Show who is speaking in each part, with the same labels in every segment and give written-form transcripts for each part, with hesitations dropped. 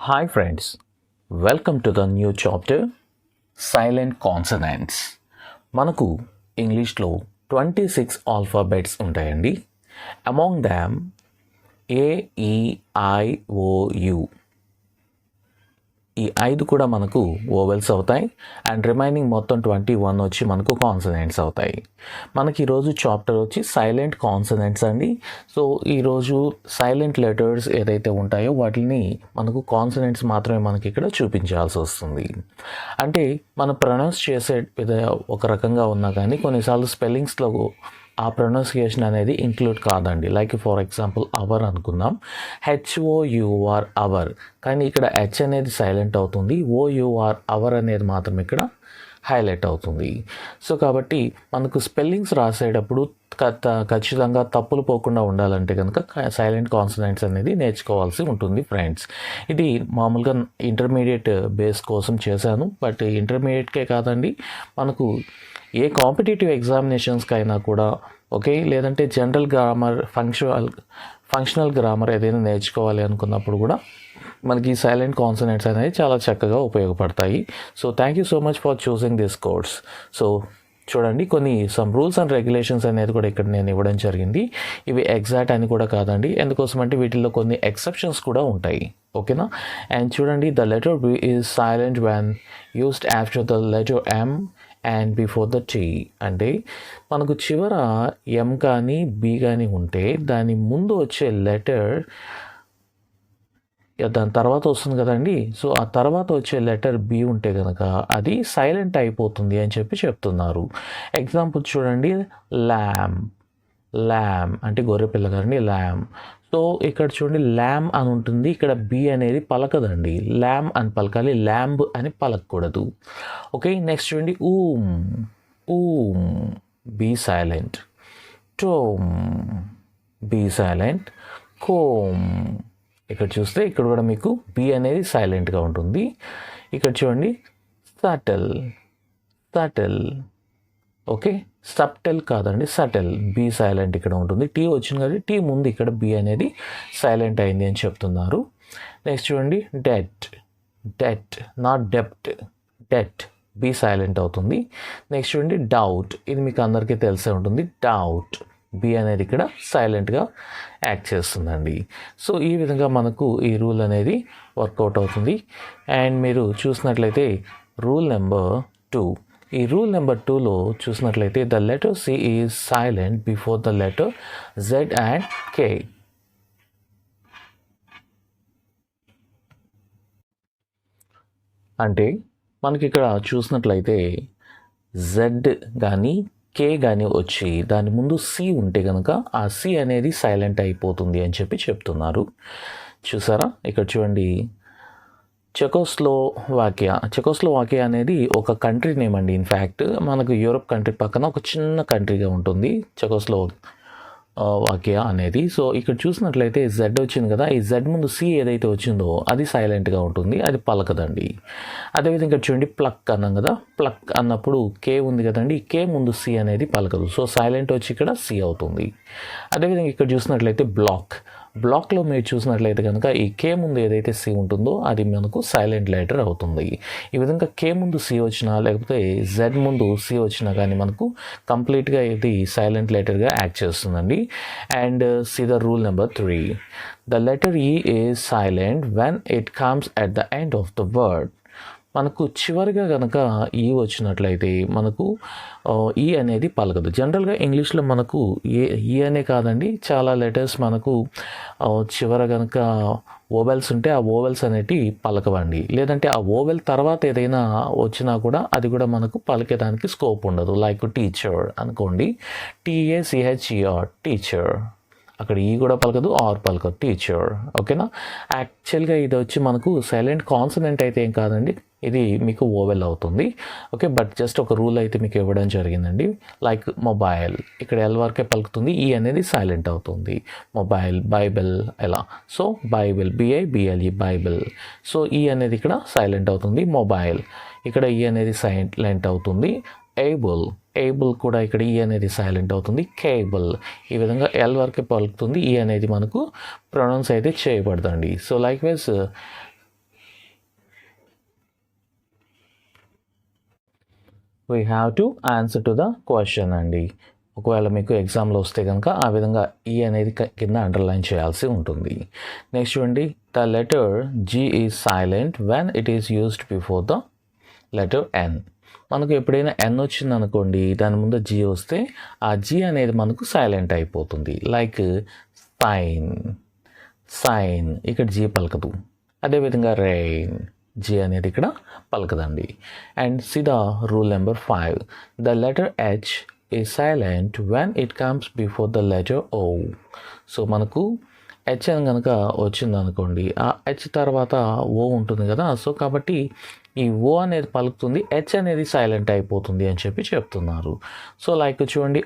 Speaker 1: Hi friends, welcome to the new chapter Silent Consonants. మనకు ఇంగ్లీష్లో 26 alphabets ఉంటాయండి. Among Dham AEIOU ఈ 5 కూడా మనకు ఓవెల్స్ అవుతాయి అండ్ రిమైనింగ్ మొత్తం 21 వచ్చి మనకు కాన్సనెంట్స్ అవుతాయి. మనకి ఈరోజు చాప్టర్ వచ్చి సైలెంట్ కాన్సనెంట్స్ అండి. సో ఈరోజు సైలెంట్ లెటర్స్ ఏదైతే ఉంటాయో వాటిని మనకు కాన్సనెంట్స్ మాత్రమే మనకి ఇక్కడ చూపించాల్సి వస్తుంది. అంటే మనం ప్రొనౌన్స్ చేసే ఒక రకంగా ఉన్నా కానీ కొన్నిసార్లు స్పెల్లింగ్స్లో ఆ ప్రొనౌన్సియేషన్ అనేది ఇంక్లూడ్ కాదండి. లైక్ ఫర్ ఎగ్జాంపుల్ అవర్ అనుకుందాం, HOUR అవర్, కానీ ఇక్కడ హెచ్ అనేది సైలెంట్ అవుతుంది, OUR అవర్ అనేది మాత్రం ఇక్కడ హైలైట్ అవుతుంది. సో కాబట్టి మనకు స్పెల్లింగ్స్ రాసేటప్పుడు ఖచ్చితంగా తప్పులు పోకుండా ఉండాలంటే కనుక సైలెంట్ కాన్సనెంట్స్ అనేది నేర్చుకోవాల్సి ఉంటుంది ఫ్రెండ్స్. ఇది మామూలుగా ఇంటర్మీడియట్ బేస్ కోసం చేశాను, బట్ ఇంటర్మీడియట్కే కాదండి, మనకు ఏ కాంపిటేటివ్ ఎగ్జామినేషన్స్కి అయినా కూడా ఓకే, లేదంటే జనరల్ గ్రామర్, ఫంక్షనల్ గ్రామర్ ఏదైనా నేర్చుకోవాలి అనుకున్నప్పుడు కూడా మనకి సైలెంట్ కాన్సనెంట్స్ అనేది చాలా చక్కగా ఉపయోగపడతాయి. So thank you so much for choosing this course. So చూడండి, కొన్ని సమ్ రూల్స్ అండ్ రెగ్యులేషన్స్ అనేది కూడా ఇక్కడ నేను ఇవ్వడం జరిగింది. ఇవి ఎగ్జాక్ట్ అని కూడా కాదండి, ఎందుకోసం అంటే వీటిల్లో కొన్ని ఎక్సెప్షన్స్ కూడా ఉంటాయి. ఓకేనా? అండ్ చూడండి, the letter B is silent when used after the letter M and before the T. అంటే మనకు చివర M కానీ B కానీ ఉంటే దాని ముందు వచ్చే లెటర్ దాని తర్వాత వస్తుంది కదండి. సో ఆ తర్వాత వచ్చే లెటర్ B ఉంటే కనుక అది సైలెంట్ అయిపోతుంది అని చెప్తున్నారు. ఎగ్జాంపుల్ చూడండి, ల్యామ్ అంటే గొర్రెపిల్ల కదండి, ల్యామ్. సో ఇక్కడ చూడండి, ల్యామ్ అని ఉంటుంది, ఇక్కడ B అనేది పలకదండి, ల్యామ్ అని పలకాలి, ల్యాంబ్ అని పలకకూడదు. ఓకే, నెక్స్ట్ చూడండి, womb B silent, tomb B silent, comb. ఇక్కడ చూస్తే ఇక్కడ కూడా మీకు B అనేది సైలెంట్గా ఉంటుంది. ఇక్కడ చూడండి, సటల్. ఓకే, సబ్టెల్ కాదండి, సటల్. B సైలెంట్ ఇక్కడ ఉంటుంది, T వచ్చింది కాబట్టి T ముందు ఇక్కడ B అనేది సైలెంట్ అయింది అని చెప్తున్నారు. నెక్స్ట్ చూడండి, డెట్ నాట్ డెప్ట్ B సైలెంట్ అవుతుంది. నెక్స్ట్ చూడండి, డౌట్. ఇది మీకు అందరికీ తెలిసే ఉంటుంది, డౌట్ B అనేది ఇక్కడ సైలెంట్గా యాక్ట్ చేస్తుందండి. సో ఈ విధంగా మనకు ఈ రూల్ అనేది వర్కౌట్ అవుతుంది. అండ్ మీరు చూసినట్లయితే రూల్ నెంబర్ 2, ఈ రూల్ నెంబర్ 2లో చూసినట్లయితే the letter C is silent before the letter Z and K. అంటే మనకి ఇక్కడ చూసినట్లయితే Z కానీ K కానీ వచ్చి దాని ముందు C ఉంటే కనుక ఆ C అనేది సైలెంట్ అయిపోతుంది అని చెప్తున్నారు. చూసారా, ఇక్కడ చూడండి, చెకోస్లోవాకియా అనేది ఒక కంట్రీ నేమ్ అండి. ఇన్ఫ్యాక్ట్ మనకు యూరోప్ కంట్రీ పక్కన ఒక చిన్న కంట్రీగా ఉంటుంది చెకోస్లోవాకియా అనేది. సో ఇక్కడ చూసినట్లయితే Z వచ్చింది కదా, ఈ Z ముందు C ఏదైతే వచ్చిందో అది సైలెంట్గా ఉంటుంది, అది పలకదండి. అదేవిధంగా ఇక్కడ చూడండి, ప్లక్ అన్నాం కదా, ప్లక్ అన్నప్పుడు K ఉంది కదండి, K ముందు C అనేది పలకదు, సో సైలెంట్ వచ్చి ఇక్కడ C అవుతుంది. అదేవిధంగా ఇక్కడ చూసినట్లయితే బ్లాక్లో మీరు చూసినట్లయితే కనుక ఈ K ముందు ఏదైతే C ఉంటుందో అది మనకు సైలెంట్ లెటర్ అవుతుంది. ఈ విధంగా K ముందు C వచ్చినా లేకపోతే Z ముందు C వచ్చినా కానీ మనకు కంప్లీట్గా ఇది సైలెంట్ లెటర్గా యాక్ట్ చేస్తుందండి. And see the rule number 3, the letter E is silent when it comes at the end of the word. మనకు చివరిగా కనుక ఈ వచ్చినట్లయితే మనకు ఈ అనేది పలకదు. జనరల్గా ఇంగ్లీష్లో మనకు ఈ అనే కాదండి, చాలా లెటర్స్ మనకు చివర కనుక ఓవెల్స్ ఉంటే ఆ ఓవెల్స్ అనేవి పలకవండి, లేదంటే ఆ ఓవెల్ తర్వాత ఏదైనా వచ్చినా కూడా అది కూడా మనకు పలికేదానికి స్కోప్ ఉండదు. లైక్ టీచర్ అనుకోండి, TACHER టీచర్, అక్కడ ఈ కూడా పలకదు, ఆర్ పలకదు, టీచర్. ఓకేనా? యాక్చువల్గా ఇది వచ్చి మనకు సైలెంట్ కాన్సనెంట్ అయితే ఏం కాదండి, ఇది మీకు ఓవెల్ అవుతుంది. ఓకే, బట్ జస్ట్ ఒక రూల్ అయితే మీకు ఇవ్వడం జరిగిందండి. లైక్ మొబైల్, ఇక్కడ L వరకే పలుకుతుంది, ఈ అనేది సైలెంట్ అవుతుంది. మొబైల్, బైబిల్ ఎలా, so Bible BIBLE Bible, so ఈ అనేది ఇక్కడ సైలెంట్ అవుతుంది. మొబైల్, ఇక్కడ ఈ అనేది సైలెంట్ అవుతుంది. ఏబుల్ కూడా ఇక్కడ ఈ అనేది సైలెంట్ అవుతుంది. కేబుల్, ఈ విధంగా L వరకే పలుకుతుంది, ఈ అనేది మనకు ప్రొనౌన్స్ అయితే చేయబడదండి. So likewise we have to answer to the question అండి. ఒకవేళ మీకు ఎగ్జామ్లో వస్తే కనుక ఆ విధంగా ఈ అనేది కింద అండర్లైన్ చేయాల్సి ఉంటుంది. నెక్స్ట్ చూడండి, the letter G is silent when it is used before the letter N. మనకు ఎప్పుడైనా ఎన్ వచ్చింది అనుకోండి, దాని ముందు జీ వస్తే ఆ జీ అనేది మనకు సైలెంట్ అయిపోతుంది. లైక్ సైన్ ఇక్కడ జీ పలకదు. అదేవిధంగా రెయిన్ జీ అనేది ఇక్కడ పలకదండి. And see the rule number 5, the letter H is silent when it comes before the letter O. So మనకు హెచ్ అని కనుక వచ్చింది అనుకోండి, ఆ హెచ్ తర్వాత ఓ ఉంటుంది కదా, సో కాబట్టి ఈ ఓ అనేది పలుకుతుంది, హెచ్ అనేది సైలెంట్ అయిపోతుంది అని చెప్పి చెప్తున్నారు. సో లైక్ చూడండి,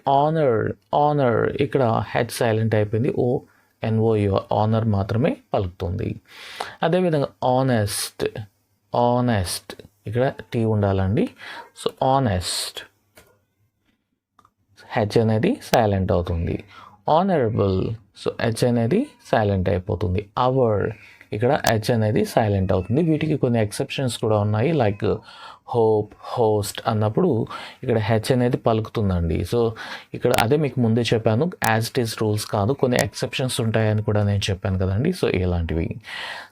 Speaker 1: ఆనర్ ఇక్కడ హెచ్ సైలెంట్ అయిపోయింది, ఓ ఎన్ఓయు ఆనర్ మాత్రమే పలుకుతుంది. అదేవిధంగా ఆనెస్ట్ ఇక్కడ టీ ఉండాలండి. సో ఆనెస్ట్ హెచ్ అనేది సైలెంట్ అవుతుంది. ఆనరబుల్ సో హెచ్ అనేది సైలెంట్ అయిపోతుంది. అవర్ ఇక్కడ హెచ్ అనేది సైలెంట్ అవుతుంది. వీటికి కొన్ని ఎక్సెప్షన్స్ కూడా ఉన్నాయి. లైక్ హోప్, హోస్ట్ అన్నప్పుడు ఇక్కడ హెచ్ అనేది పలుకుతుందండి. సో ఇక్కడ అదే మీకు ముందే చెప్పాను, యాజ్ ఇట్ ఈస్ రూల్స్ కాదు, కొన్ని ఎక్సెప్షన్స్ ఉంటాయని కూడా నేను చెప్పాను కదండి. సో ఇలాంటివి.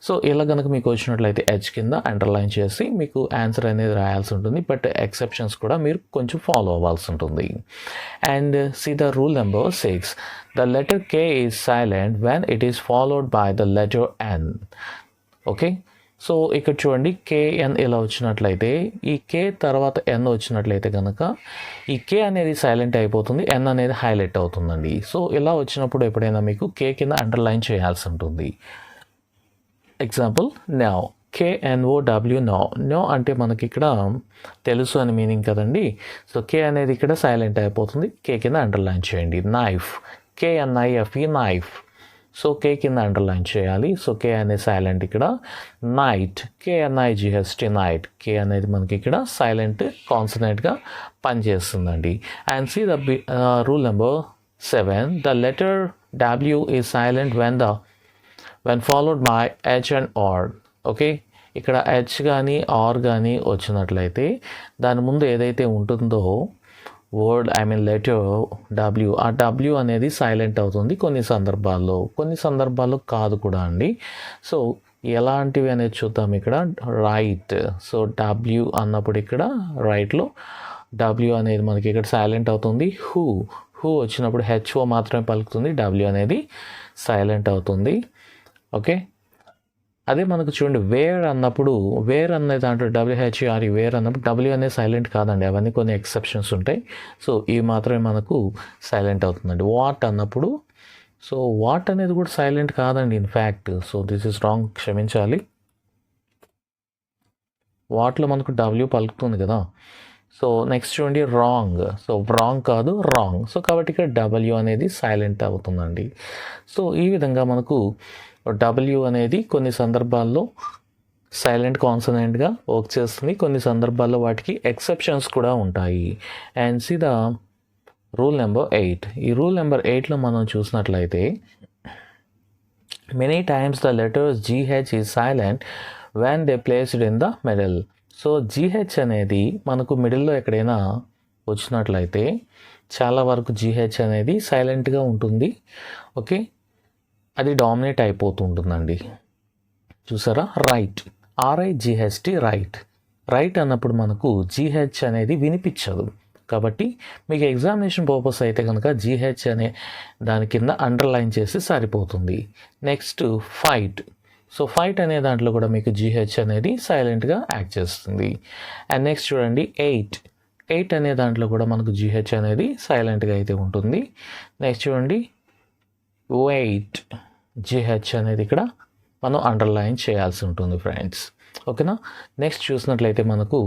Speaker 1: సో ఇలా కనుక మీకు వచ్చినట్లయితే హెచ్ కింద అండర్లైన్ చేసి మీకు ఆన్సర్ అనేది రాయాల్సి ఉంటుంది. బట్ ఎక్సెప్షన్స్ కూడా మీరు కొంచెం ఫాలో అవ్వాల్సి ఉంటుంది. And see the rule number 6, the letter K is silent when it is followed by the letter N. Okay, so ఇక్కడ చూడండి, కేఎన్ ఇలా వచ్చినట్లయితే ఈ కే తర్వాత ఎన్ వచ్చినట్లయితే కనుక ఈ కే అనేది సైలెంట్ అయిపోతుంది, ఎన్ అనేది హైలైట్ అవుతుందండి. సో ఇలా వచ్చినప్పుడు ఎప్పుడైనా మీకు కే కింద అండర్లైన్ చేయాల్సి ఉంటుంది. ఎగ్జాంపుల్, నౌ KNOW నో అంటే మనకి ఇక్కడ తెలుసు అని మీనింగ్ కదండి. సో కే అనేది ఇక్కడ సైలెంట్ అయిపోతుంది, కే కింద అండర్లైన్ చేయండి. నైఫ్ KNIFE నైఫ్, సో కే కింద అండర్లైన్ చేయాలి. సో కే అనేది సైలెంట్ ఇక్కడ. నైట్ KNIGHT నైట్, కే అనేది మనకి ఇక్కడ సైలెంట్ కాన్సనెంట్గా పనిచేస్తుందండి. And see the rule number 7, the letter W is silent when followed by H and R. Okay, ఇక్కడ హెచ్ కానీ ఆర్ కానీ వచ్చినట్లయితే దాని ముందు ఏదైతే ఉంటుందో వర్డ్ లెటర్ డబ్ల్యూ, ఆ డబ్ల్యూ అనేది సైలెంట్ అవుతుంది కొన్ని సందర్భాల్లో కాదు కూడా అండి. సో ఎలాంటివి అనేది చూద్దాం. ఇక్కడ రైట్, సో డబ్ల్యూ అన్నప్పుడు ఇక్కడ రైట్లో డబ్ల్యూ అనేది మనకి ఇక్కడ సైలెంట్ అవుతుంది. హూ వచ్చినప్పుడు హెచ్ఓ మాత్రమే పలుకుతుంది, డబ్ల్యూ అనేది సైలెంట్ అవుతుంది. ఓకే, అదే మనకు చూడండి వేర్ అనే దాంట్లో WHERE వేర్ అన్నప్పుడు డబ్ల్యూ అనేది సైలెంట్ కాదండి, అవన్నీ కొన్ని ఎక్సెప్షన్స్ ఉంటాయి. సో ఇవి మాత్రమే మనకు సైలెంట్ అవుతుందండి. వాట్ అన్నప్పుడు, సో వాట్ అనేది కూడా సైలెంట్ కాదండి in fact. So this is wrong, క్షమించాలి. వాట్లో మనకు డబ్ల్యూ పలుకుతుంది కదా. సో నెక్స్ట్ చూడండి రాంగ్, సో రాంగ్ కాదు రాంగ్, సో కాబట్టి ఇక్కడ డబ్ల్యూ అనేది సైలెంట్ అవుతుందండి. సో ఈ విధంగా మనకు డబ్ల్యూ అనేది కొన్ని సందర్భాల్లో సైలెంట్ కాన్సనెంట్గా వర్క్ చేస్తుంది, కొన్ని సందర్భాల్లో వాటికి ఎక్సెప్షన్స్ కూడా ఉంటాయి. And see the rule number 8, ఈ రూల్ నెంబర్ 8లో మనం చూసినట్లయితే many times the letters GH is silent when they placed in the middle. So GH అనేది మనకు మిడిల్లో ఎక్కడైనా వచ్చినట్లయితే చాలా వరకు GH అనేది సైలెంట్గా ఉంటుంది. ఓకే, అది డామినేట్ అయిపోతుంటుందండి. చూసారా, రైట్ RIGHT రైట్ అన్నప్పుడు మనకు GH అనేది వినిపించదు. కాబట్టి మీకు ఎగ్జామినేషన్ పర్పస్ అయితే కనుక GH అనే దాని కింద అండర్లైన్ చేసి సరిపోతుంది. నెక్స్ట్ ఫైట్ అనే దాంట్లో కూడా మీకు GH అనేది సైలెంట్గా యాక్ట్ చేస్తుంది. అండ్ నెక్స్ట్ చూడండి ఎయిట్ అనే దాంట్లో కూడా మనకు GH అనేది సైలెంట్గా అయితే ఉంటుంది. నెక్స్ట్ చూడండి వెయిట్, GH అనేది ఇక్కడ మనం అండర్లైన్ చేయాల్సి ఉంటుంది ఫ్రెండ్స్. ఓకేనా, నెక్స్ట్ చూసినట్లయితే మనకు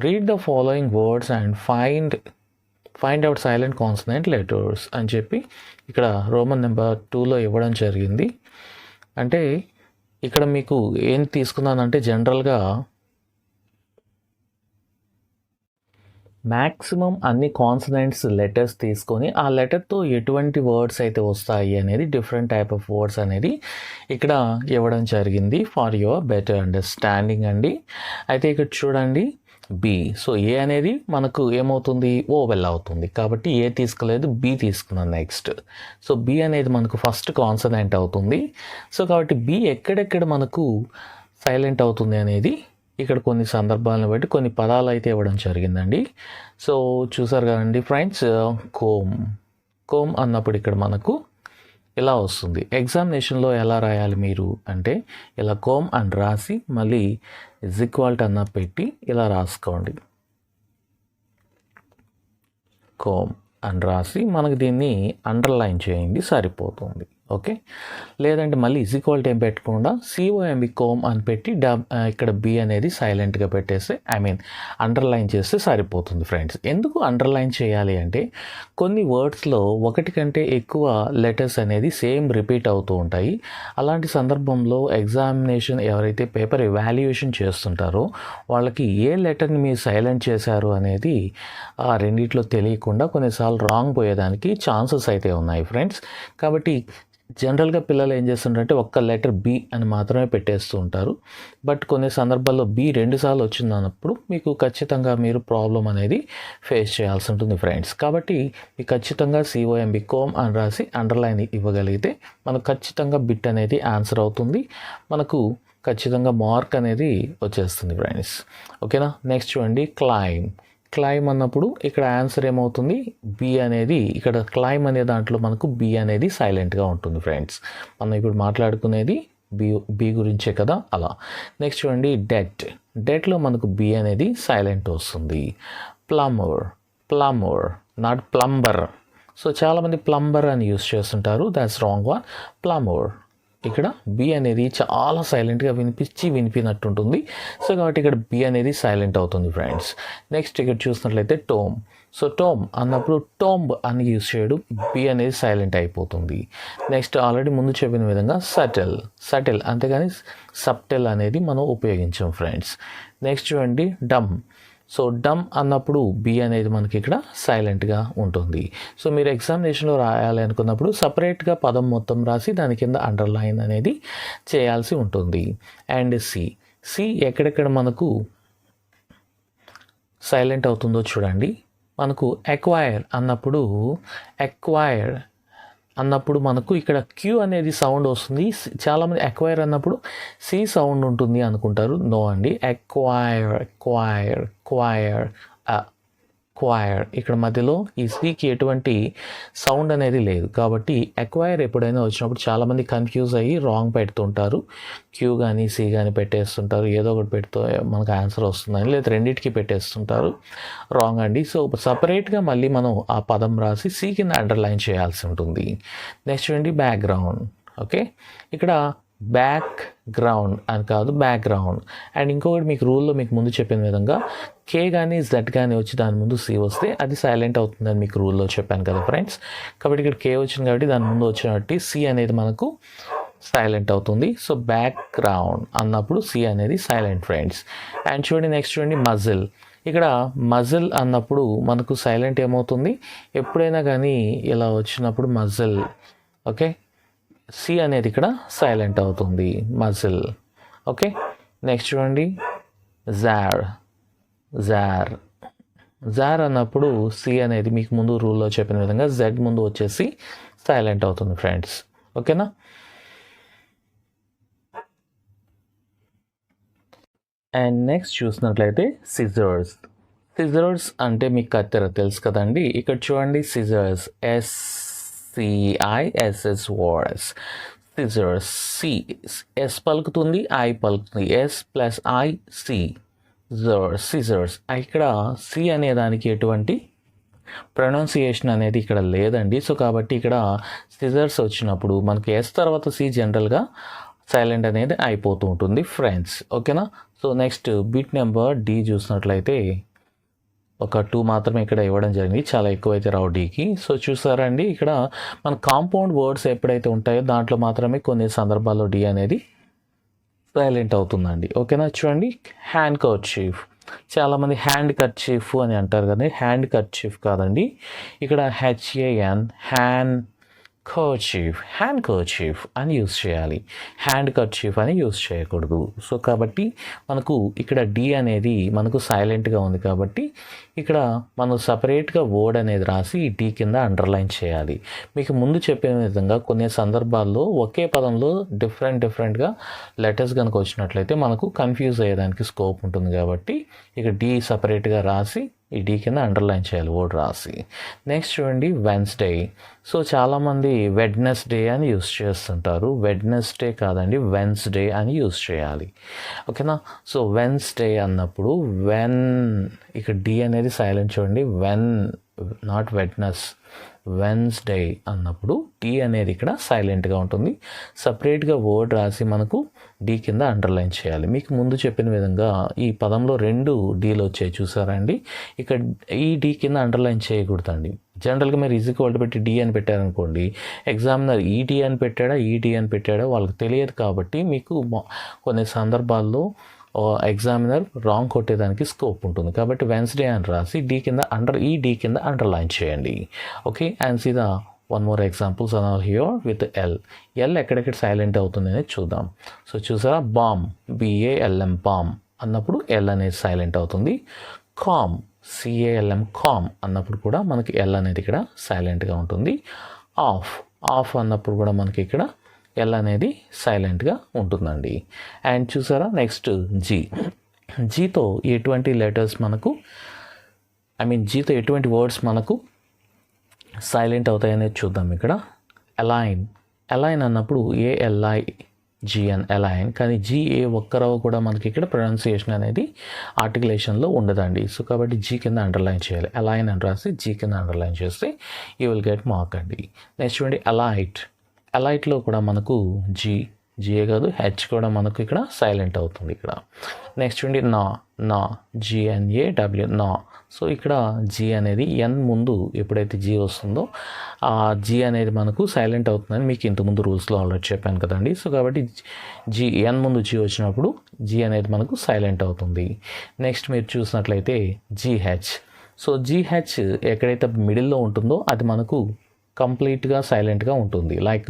Speaker 1: read the following words and find out silent consonant letters అని చెప్పి ఇక్కడ రోమన్ నెంబర్ 2లో ఇవ్వడం జరిగింది. అంటే ఇక్కడ మీకు ఏం తీసుకున్నానంటే జనరల్గా మ్యాక్సిమం అన్ని కాన్సనెంట్స్ లెటర్స్ తీసుకొని ఆ లెటర్తో ఎటువంటి వర్డ్స్ అయితే వస్తాయి అనేది డిఫరెంట్ టైప్ ఆఫ్ వర్డ్స్ అనేది ఇక్కడ ఇవ్వడం జరిగింది ఫర్ యువర్ బెటర్ అండర్స్టాండింగ్ అండి. అయితే ఇక్కడ చూడండి, బి. సో ఏ అనేది మనకు ఏమవుతుంది, ఓవెల్ అవుతుంది. కాబట్టి ఏ తీసుకోలేదు, బి తీసుకున్నాను నెక్స్ట్. సో బి అనేది మనకు ఫస్ట్ కాన్సనెంట్ అవుతుంది. సో కాబట్టి బి ఎక్కడెక్కడ మనకు సైలెంట్ అవుతుంది అనేది ఇక్కడ కొన్ని సందర్భాలను బట్టి కొన్ని పదాలు అయితే ఇవ్వడం జరిగిందండి. సో చూసారు కదండి ఫ్రెండ్స్, కోమ్. కోమ్ అన్నప్పుడు ఇక్కడ మనకు ఇలా వస్తుంది. ఎగ్జామినేషన్లో ఎలా రాయాలి మీరు అంటే ఇలా కోమ్ అని రాసి మళ్ళీ ఈక్వల్ టు అన్న పెట్టి ఇలా రాసుకోండి. కోమ్ అని రాసి మనకు దీన్ని అండర్లైన్ చేయండి, సరిపోతుంది. ఓకే, లేదంటే మళ్ళీ ఈక్వాలిటీ ఏం పెట్టకుండా సిఓఎంబి కోమ్ అని పెట్టి ఇక్కడ బి అనేది సైలెంట్గా పెట్టేస్తే అండర్లైన్ చేస్తే సరిపోతుంది ఫ్రెండ్స్. ఎందుకు అండర్లైన్ చేయాలి అంటే కొన్ని వర్డ్స్లో ఒకటి కంటే ఎక్కువ లెటర్స్ అనేది సేమ్ రిపీట్ అవుతూ ఉంటాయి. అలాంటి సందర్భంలో ఎగ్జామినేషన్ ఎవరైతే పేపర్ ఎవాల్యుయేషన్ చేస్తుంటారో వాళ్ళకి ఏ లెటర్ని మీరు సైలెంట్ చేశారు అనేది ఆ రెండిట్లో తెలియకుండా కొన్నిసార్లు రాంగ్ పోయేదానికి ఛాన్సెస్ అయితే ఉన్నాయి ఫ్రెండ్స్. కాబట్టి జనరల్గా పిల్లలు ఏం చేస్తుంటారంటే ఒక్క లెటర్ బి అని మాత్రమే పెట్టేస్తూ ఉంటారు. బట్ కొన్ని సందర్భాల్లో బి 2 సార్లు వచ్చింది అన్నప్పుడు మీకు ఖచ్చితంగా మీరు ప్రాబ్లం అనేది ఫేస్ చేయాల్సి ఉంటుంది ఫ్రెండ్స్. కాబట్టి మీకు ఖచ్చితంగా సిఓఎంబి కోమ్ అని రాసి అండర్లైన్ ఇవ్వగలిగితే మనకు ఖచ్చితంగా బిట్ అనేది ఆన్సర్ అవుతుంది, మనకు ఖచ్చితంగా మార్క్ అనేది వచ్చేస్తుంది ఫ్రెండ్స్. ఓకేనా, నెక్స్ట్ చూడండి క్లైమ్. క్లైమ్ అన్నప్పుడు ఇక్కడ ఆన్సర్ ఏమవుతుంది, బి అనేది ఇక్కడ క్లైమ్ అనే దాంట్లో మనకు బి అనేది సైలెంట్గా ఉంటుంది ఫ్రెండ్స్. మనం ఇప్పుడు మాట్లాడుకునేది బి గురించే కదా, అలా. నెక్స్ట్ చూడండి డెట్. డెట్లో మనకు బి అనేది సైలెంట్ వస్తుంది. Plumber. Plumber not plumber. So చాలామంది ప్లంబర్ అని యూస్ చేస్తుంటారు, దాట్స్ రాంగ్ వన్. ప్లంబర్ ఇక్కడ బి అనేది చాలా సైలెంట్గా వినిపినట్టుంటుంది. సో కాబట్టి ఇక్కడ బి అనేది సైలెంట్ అవుతుంది ఫ్రెండ్స్. నెక్స్ట్ ఇక్కడ చూసినట్లయితే టోమ్. సో టోమ్ అన్నప్పుడు టోంబ్ అని యూస్ చేయడం, బి అనేది సైలెంట్ అయిపోతుంది. నెక్స్ట్ ఆల్రెడీ ముందు చెప్పిన విధంగా సటిల్. సటిల్ అంతేగాని సబ్టెల్ అనేది మనం ఉపయోగించాం ఫ్రెండ్స్. నెక్స్ట్ చూడండి డమ్. సో డమ్ అన్నప్పుడు బి అనేది మనకి ఇక్కడ సైలెంట్గా ఉంటుంది. సో మీరు ఎగ్జామినేషన్లో రాయాలి అనుకున్నప్పుడు సపరేట్గా పదం మొత్తం రాసి దాని కింద అండర్లైన్ అనేది చేయాల్సి ఉంటుంది. And C. సి ఎక్కడెక్కడ మనకు సైలెంట్ అవుతుందో చూడండి. మనకు ఎక్వైర్ అన్నప్పుడు మనకు ఇక్కడ క్యూ అనేది సౌండ్ వస్తుంది. చాలామంది ఎక్వైర్ అన్నప్పుడు సి సౌండ్ ఉంటుంది అనుకుంటారు. నో అండి, క్వైర్ ఇక్కడ మధ్యలో ఈ సికి ఎటువంటి సౌండ్ అనేది లేదు. కాబట్టి ఎక్వైర్ ఎప్పుడైనా వచ్చినప్పుడు చాలామంది కన్ఫ్యూజ్ అయ్యి రాంగ్ పెడుతుంటారు. క్యూ కానీ సి కానీ పెట్టేస్తుంటారు, ఏదో ఒకటి పెడుతూ మనకు ఆన్సర్ వస్తుందని, లేదా రెండింటికి పెట్టేస్తుంటారు. రాంగ్ అండి. సో సపరేట్గా మళ్ళీ మనం ఆ పదం రాసి సి కింద అండర్లైన్ చేయాల్సి ఉంటుంది. నెక్స్ట్ చూడండి బ్యాక్గ్రౌండ్. ఓకే, ఇక్కడ బ్యాక్ గ్రౌండ్ అని కాదు, బ్యాక్గ్రౌండ్. అండ్ ఇంకొకటి మీకు రూల్లో మీకు ముందు చెప్పిన విధంగా కే కానీ జెడ్ కానీ వచ్చి దాని ముందు సి వస్తే అది సైలెంట్ అవుతుందని మీకు రూల్లో చెప్పాను కదా ఫ్రెండ్స్. కాబట్టి ఇక్కడ కే వచ్చింది కాబట్టి దాని ముందు వచ్చినట్టు సి అనేది మనకు సైలెంట్ అవుతుంది. సో బ్యాక్గ్రౌండ్ అన్నప్పుడు సి అనేది సైలెంట్ ఫ్రెండ్స్. అండ్ చూడండి నెక్స్ట్ చూడండి మజిల్. ఇక్కడ మజిల్ అన్నప్పుడు మనకు సైలెంట్ ఏమవుతుంది, ఎప్పుడైనా కానీ ఇలా వచ్చినప్పుడు మజిల్. ఓకే, సి అనేది ఇక్కడ సైలెంట్ అవుతుంది, మజిల్. ఓకే, నెక్స్ట్ చూడండి జార్ అన్నప్పుడు సి అనేది మీకు ముందు రూల్లో చెప్పిన విధంగా జెడ్ ముందు వచ్చేసి సైలెంట్ అవుతుంది ఫ్రెండ్స్. ఓకేనా. అండ్ నెక్స్ట్ చూసినట్లయితే సిజర్స్ అంటే మీకు కత్తెర తెలుసు కదండి. ఇక్కడ చూడండి scissors, SCISS words. Scissors, C S పలుకుతుంది, ఐ పలుకుతుంది, S plus I C, scissors. ఇక్కడ సి అనే దానికి ఎటువంటి ప్రొనౌన్సియేషన్ అనేది ఇక్కడ లేదండి. సో కాబట్టి ఇక్కడ సిజర్స్ వచ్చినప్పుడు మనకి ఎస్ తర్వాత సి జనరల్గా సైలెంట్ అనేది అయిపోతూ ఉంటుంది ఫ్రెండ్స్. ఓకేనా. So next bit number D చూసినట్లయితే ఒక 2 మాత్రమే ఇక్కడ ఇవ్వడం జరిగింది, చాలా ఎక్కువైతే రావు డీకి. సో చూసారండి, ఇక్కడ మన కాంపౌండ్ వర్డ్స్ ఎప్పుడైతే ఉంటాయో దాంట్లో మాత్రమే కొన్ని సందర్భాల్లో డి అనేది సైలెంట్ అవుతుందండి. ఓకేనా. చూడండి హ్యాండ్ కర్చీఫ్. చాలామంది హ్యాండ్ కర్చీఫ్ అని అంటారు కదా, హ్యాండ్ కర్చీఫ్ కాదండి, ఇక్కడ HAN hand kerchief, hand kerchief అని యూస్ చేయాలి, హ్యాండ్ కర్చీఫ్ అని యూస్ చేయకూడదు. సో కాబట్టి మనకు ఇక్కడ డి అనేది మనకు సైలెంట్గా ఉంది కాబట్టి ఇక్కడ మనం సపరేట్గా వర్డ్ అనేది రాసి ఈ డి కింద అండర్లైన్ చేయాలి. మీకు ముందు చెప్పిన విధంగా కొన్ని సందర్భాల్లో ఒకే పదంలో డిఫరెంట్గా లెటర్స్ కనుక వచ్చినట్లయితే మనకు కన్ఫ్యూజ్ అయ్యేదానికి స్కోప్ ఉంటుంది కాబట్టి ఇక డి సపరేట్గా రాసి ఈ డి కింద అండర్లైన్ చేయాలి వర్డ్ రాసి. నెక్స్ట్ చూడండి వెన్స్డే. సో చాలామంది వెడ్నెస్డే అని యూస్ చేస్తుంటారు. వెడ్నెస్డే కాదండి, వెన్స్డే అని యూస్ చేయాలి. ఓకేనా. సో వెన్స్డే అన్నప్పుడు వెన్, ఇక్కడ డి అనేది సైలెంట్ చూడండి, వెన్ నాట్ వెడ్నెస్, వెన్స్డే అన్నప్పుడు డి అనేది ఇక్కడ సైలెంట్గా ఉంటుంది. సపరేట్గా వర్డ్ రాసి మనకు డి కింద అండర్లైన్ చేయాలి. మీకు ముందు చెప్పిన విధంగా ఈ పదంలో 2 డీలు వచ్చాయి చూసారా అండి. ఇక్కడ ఈ డి కింద అండర్లైన్ చేయకూడదండి. జనరల్గా మీరు ఈజీక్వల్ పెట్టి డి అని పెట్టారనుకోండి, ఎగ్జామినర్ ఈడి అని పెట్టాడా ఈడి అని పెట్టాడా వాళ్ళకి తెలియదు కాబట్టి మీకు కొన్ని సందర్భాల్లో ఎగ్జామినర్ రాంగ్ కొట్టేదానికి స్కోప్ ఉంటుంది. కాబట్టి వెన్స్డే అని రాసి డి కింద ఈ డి కింద అండర్లైన్ చేయండి. ఓకే. అండ్ సీదా one more examples are here with L. L ఎక్కడెక్కడ సైలెంట్ అవుతుంది అనేది చూద్దాం. సో చూసారా, బామ్, BALM బామ్ అన్నప్పుడు ఎల్ అనేది సైలెంట్ అవుతుంది. కామ్, CALM కామ్ అన్నప్పుడు కూడా మనకి ఎల్ అనేది ఇక్కడ సైలెంట్గా ఉంటుంది. ఆఫ్ అన్నప్పుడు కూడా మనకి ఇక్కడ ఎల్ అనేది సైలెంట్గా ఉంటుందండి. అండ్ చూసారా నెక్స్ట్ జీతో ఎటువంటి లెటర్స్ మనకు జీతో ఎటువంటి వర్డ్స్ మనకు సైలెంట్ అవుతాయనేది చూద్దాం. ఇక్కడ అలైన్ అన్నప్పుడు ALIGN అలైన్, కానీ GA ఒక్కరవ కూడా మనకి ఇక్కడ ప్రొనౌన్సియేషన్ అనేది ఆర్టికులేషన్లో ఉండదండి. సో కాబట్టి జీ కింద అండర్లైన్ చేయాలి. అలైన్ అని రాసి జీ కింద అండర్లైన్ చేస్తే యూ విల్ గెట్ మార్క్ అండి. నెక్స్ట్ చూడండి అలైట్లో కూడా మనకు జిఏ కాదు హెచ్ కూడా మనకు ఇక్కడ సైలెంట్ అవుతుంది ఇక్కడ. నెక్స్ట్ చూడండి నా GNAW నా. సో ఇక్కడ జీ అనేది ఎన్ ముందు ఎప్పుడైతే జీ వస్తుందో ఆ జీ అనేది మనకు సైలెంట్ అవుతుందని మీకు ఇంతకుముందు రూల్స్లో ఆల్రెడీ చెప్పాను కదండి. సో కాబట్టి ఎన్ ముందు జీ వచ్చినప్పుడు జీ అనేది మనకు సైలెంట్ అవుతుంది. నెక్స్ట్ మీరు చూసినట్లయితే GH. సో GH ఎక్కడైతే మిడిల్లో ఉంటుందో అది మనకు కంప్లీట్గా సైలెంట్గా ఉంటుంది. లైక్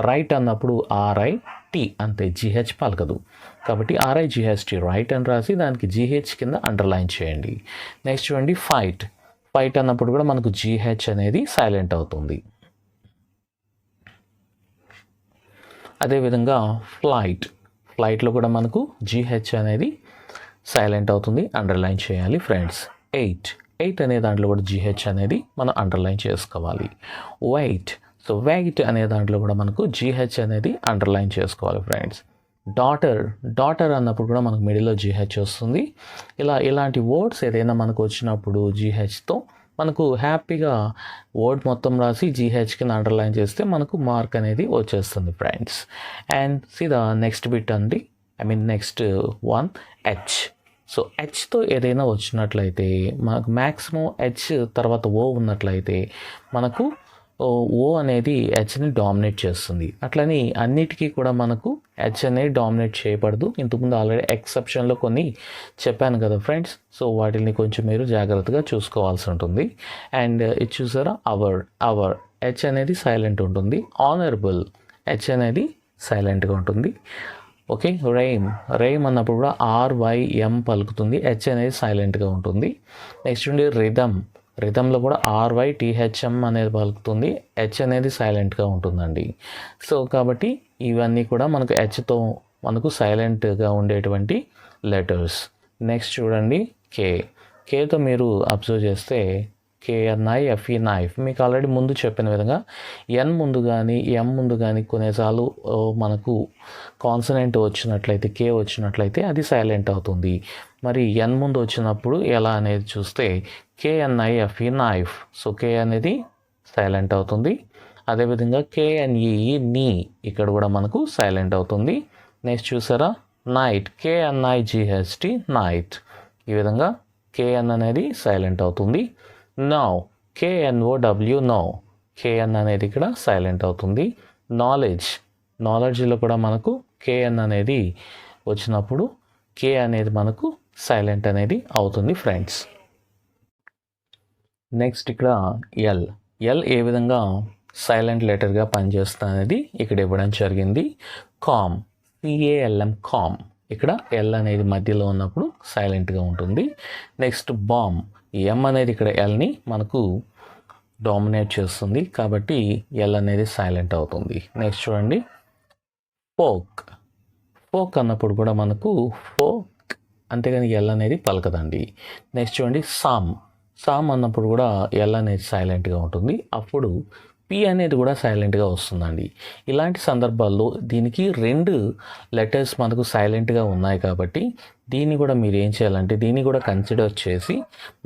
Speaker 1: రైట్ అన్నప్పుడు RIT అంతే, GH పలకదు. కాబట్టి RIGHT రైట్ అని రాసి దానికి GH కింద అండర్లైన్ చేయండి. నెక్స్ట్ చూడండి ఫైట్ అన్నప్పుడు కూడా మనకు GH అనేది సైలెంట్ అవుతుంది. అదేవిధంగా ఫ్లైట్లో కూడా మనకు GH అనేది సైలెంట్ అవుతుంది, అండర్లైన్ చేయాలి ఫ్రెండ్స్. ఎయిట్ అనే దాంట్లో కూడా GH అనేది మనం అండర్లైన్ చేసుకోవాలి. వెయిట్ అనే దాంట్లో కూడా మనకు GH అనేది అండర్లైన్ చేసుకోవాలి ఫ్రెండ్స్. డాటర్ అన్నప్పుడు కూడా మనకు మిడిల్లో GH వస్తుంది. ఇలాంటి వర్డ్స్ ఏదైనా మనకు వచ్చినప్పుడు GHతో మనకు హ్యాపీగా వర్డ్ మొత్తం రాసి GH కింద అండర్లైన్ చేస్తే మనకు మార్క్ అనేది వచ్చేస్తుంది ఫ్రెండ్స్. అండ్ సీదా నెక్స్ట్ బిట్ అండి, నెక్స్ట్ వన్ H. సో హెచ్తో ఏదైనా వచ్చినట్లయితే మనకు మ్యాక్సిమం హెచ్ తర్వాత ఓ ఉన్నట్లయితే మనకు ఓ అనేది హెచ్ని డామినేట్ చేస్తుంది. అట్లని అన్నిటికీ కూడా మనకు హెచ్ అనేది డామినేట్ చేయబడదు. ఇంతకుముందు ఆల్రెడీ ఎక్సెప్షన్లో కొన్ని చెప్పాను కదా ఫ్రెండ్స్. సో వాటిని కొంచెం మీరు జాగ్రత్తగా చూసుకోవాల్సి ఉంటుంది. అండ్ ఇది చూసారా, అవర్ హెచ్ అనేది సైలెంట్ ఉంటుంది. ఆనరబుల్ హెచ్ అనేది సైలెంట్గా ఉంటుంది. ఓకే. రైమ్ అన్నప్పుడు కూడా RYM పలుకుతుంది, హెచ్ అనేది సైలెంట్గా ఉంటుంది. నెక్స్ట్ ఉండి రిథంలో కూడా RYTHM అనేది పలుకుతుంది, హెచ్ అనేది సైలెంట్గా ఉంటుందండి. సో కాబట్టి ఇవన్నీ కూడా మనకు హెచ్తో మనకు సైలెంట్గా ఉండేటువంటి లెటర్స్. నెక్స్ట్ చూడండి కేతో మీరు అబ్జర్వ్ చేస్తే KNIFE నైఫ్. మీకు ఆల్రెడీ ముందు చెప్పిన విధంగా ఎన్ ముందు కానీ ఎం ముందు కానీ కొన్నిసార్లు మనకు కాన్సనెంట్ వచ్చినట్లయితే కే వచ్చినట్లయితే అది సైలెంట్ అవుతుంది. మరి ఎన్ ముందు వచ్చినప్పుడు ఎలా అనేది చూస్తే KNIFE నైఫ్. సో కే అనేది సైలెంట్ అవుతుంది. అదేవిధంగా KNE నీ ఇక్కడ కూడా మనకు సైలెంట్ అవుతుంది. నెక్స్ట్ చూసారా, నైట్ KNIGHT నైట్. ఈ విధంగా KN అనేది సైలెంట్ అవుతుంది. Now KNOW now. KN అనేది ఇక్కడ సైలెంట్ అవుతుంది. నాలెడ్జ్లో కూడా మనకు KN అనేది వచ్చినప్పుడు K అనేది మనకు సైలెంట్ అనేది అవుతుంది ఫ్రెండ్స్. నెక్స్ట్ ఇక్కడ ఎల్ ఏ విధంగా సైలెంట్ లెటర్గా పనిచేస్తుంది అనేది ఇక్కడ ఇవ్వడం జరిగింది. కామ్, CALM, కామ్, ఇక్కడ ఎల్ అనేది మధ్యలో ఉన్నప్పుడు సైలెంట్గా ఉంటుంది. నెక్స్ట్ బామ్, ఎం అనేది ఇక్కడ ఎల్ని మనకు డామినేట్ చేస్తుంది కాబట్టి ఎల్ అనేది సైలెంట్ అవుతుంది. నెక్స్ట్ చూడండి ఫోక్, ఫోక్ అన్నప్పుడు కూడా మనకు ఫోక్ అంతేగాని ఎల్ అనేది పలకదండి. నెక్స్ట్ చూడండి సామ్, సామ్ అన్నప్పుడు కూడా ఎల్ అనేది సైలెంట్గా ఉంటుంది, అప్పుడు పి అనేది కూడా సైలెంట్గా వస్తుందండి. ఇలాంటి సందర్భాల్లో దీనికి 2 లెటర్స్ మనకు సైలెంట్గా ఉన్నాయి కాబట్టి దీన్ని కూడా మీరు ఏం చేయాలంటే దీన్ని కూడా కన్సిడర్ చేసి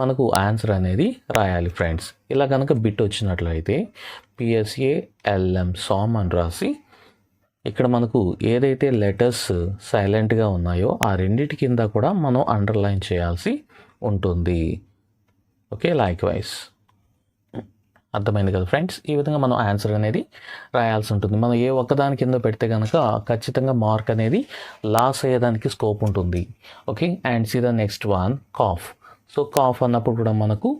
Speaker 1: మనకు ఆన్సర్ అనేది రాయాలి ఫ్రెండ్స్. ఇలా కనుక బిట్ వచ్చినట్లయితే PSALM సామ్ అని రాసి ఇక్కడ మనకు ఏదైతే లెటర్స్ సైలెంట్గా ఉన్నాయో ఆ రెండిటి కింద కూడా మనం అండర్లైన్ చేయాల్సి ఉంటుంది. ఓకే, లైక్ వైజ్ అర్థమైంది కదా ఫ్రెండ్స్. ఈ విధంగా మనం ఆన్సర్ అనేది రాయాల్సి ఉంటుంది. మనం ఏ ఒక్కదాని కింద పెడితే కనుక ఖచ్చితంగా మార్క్ అనేది లాస్ అయ్యేదానికి స్కోప్ ఉంటుంది. Okay, and see the next one calf. So calf అన్నప్పుడు కూడా మనకు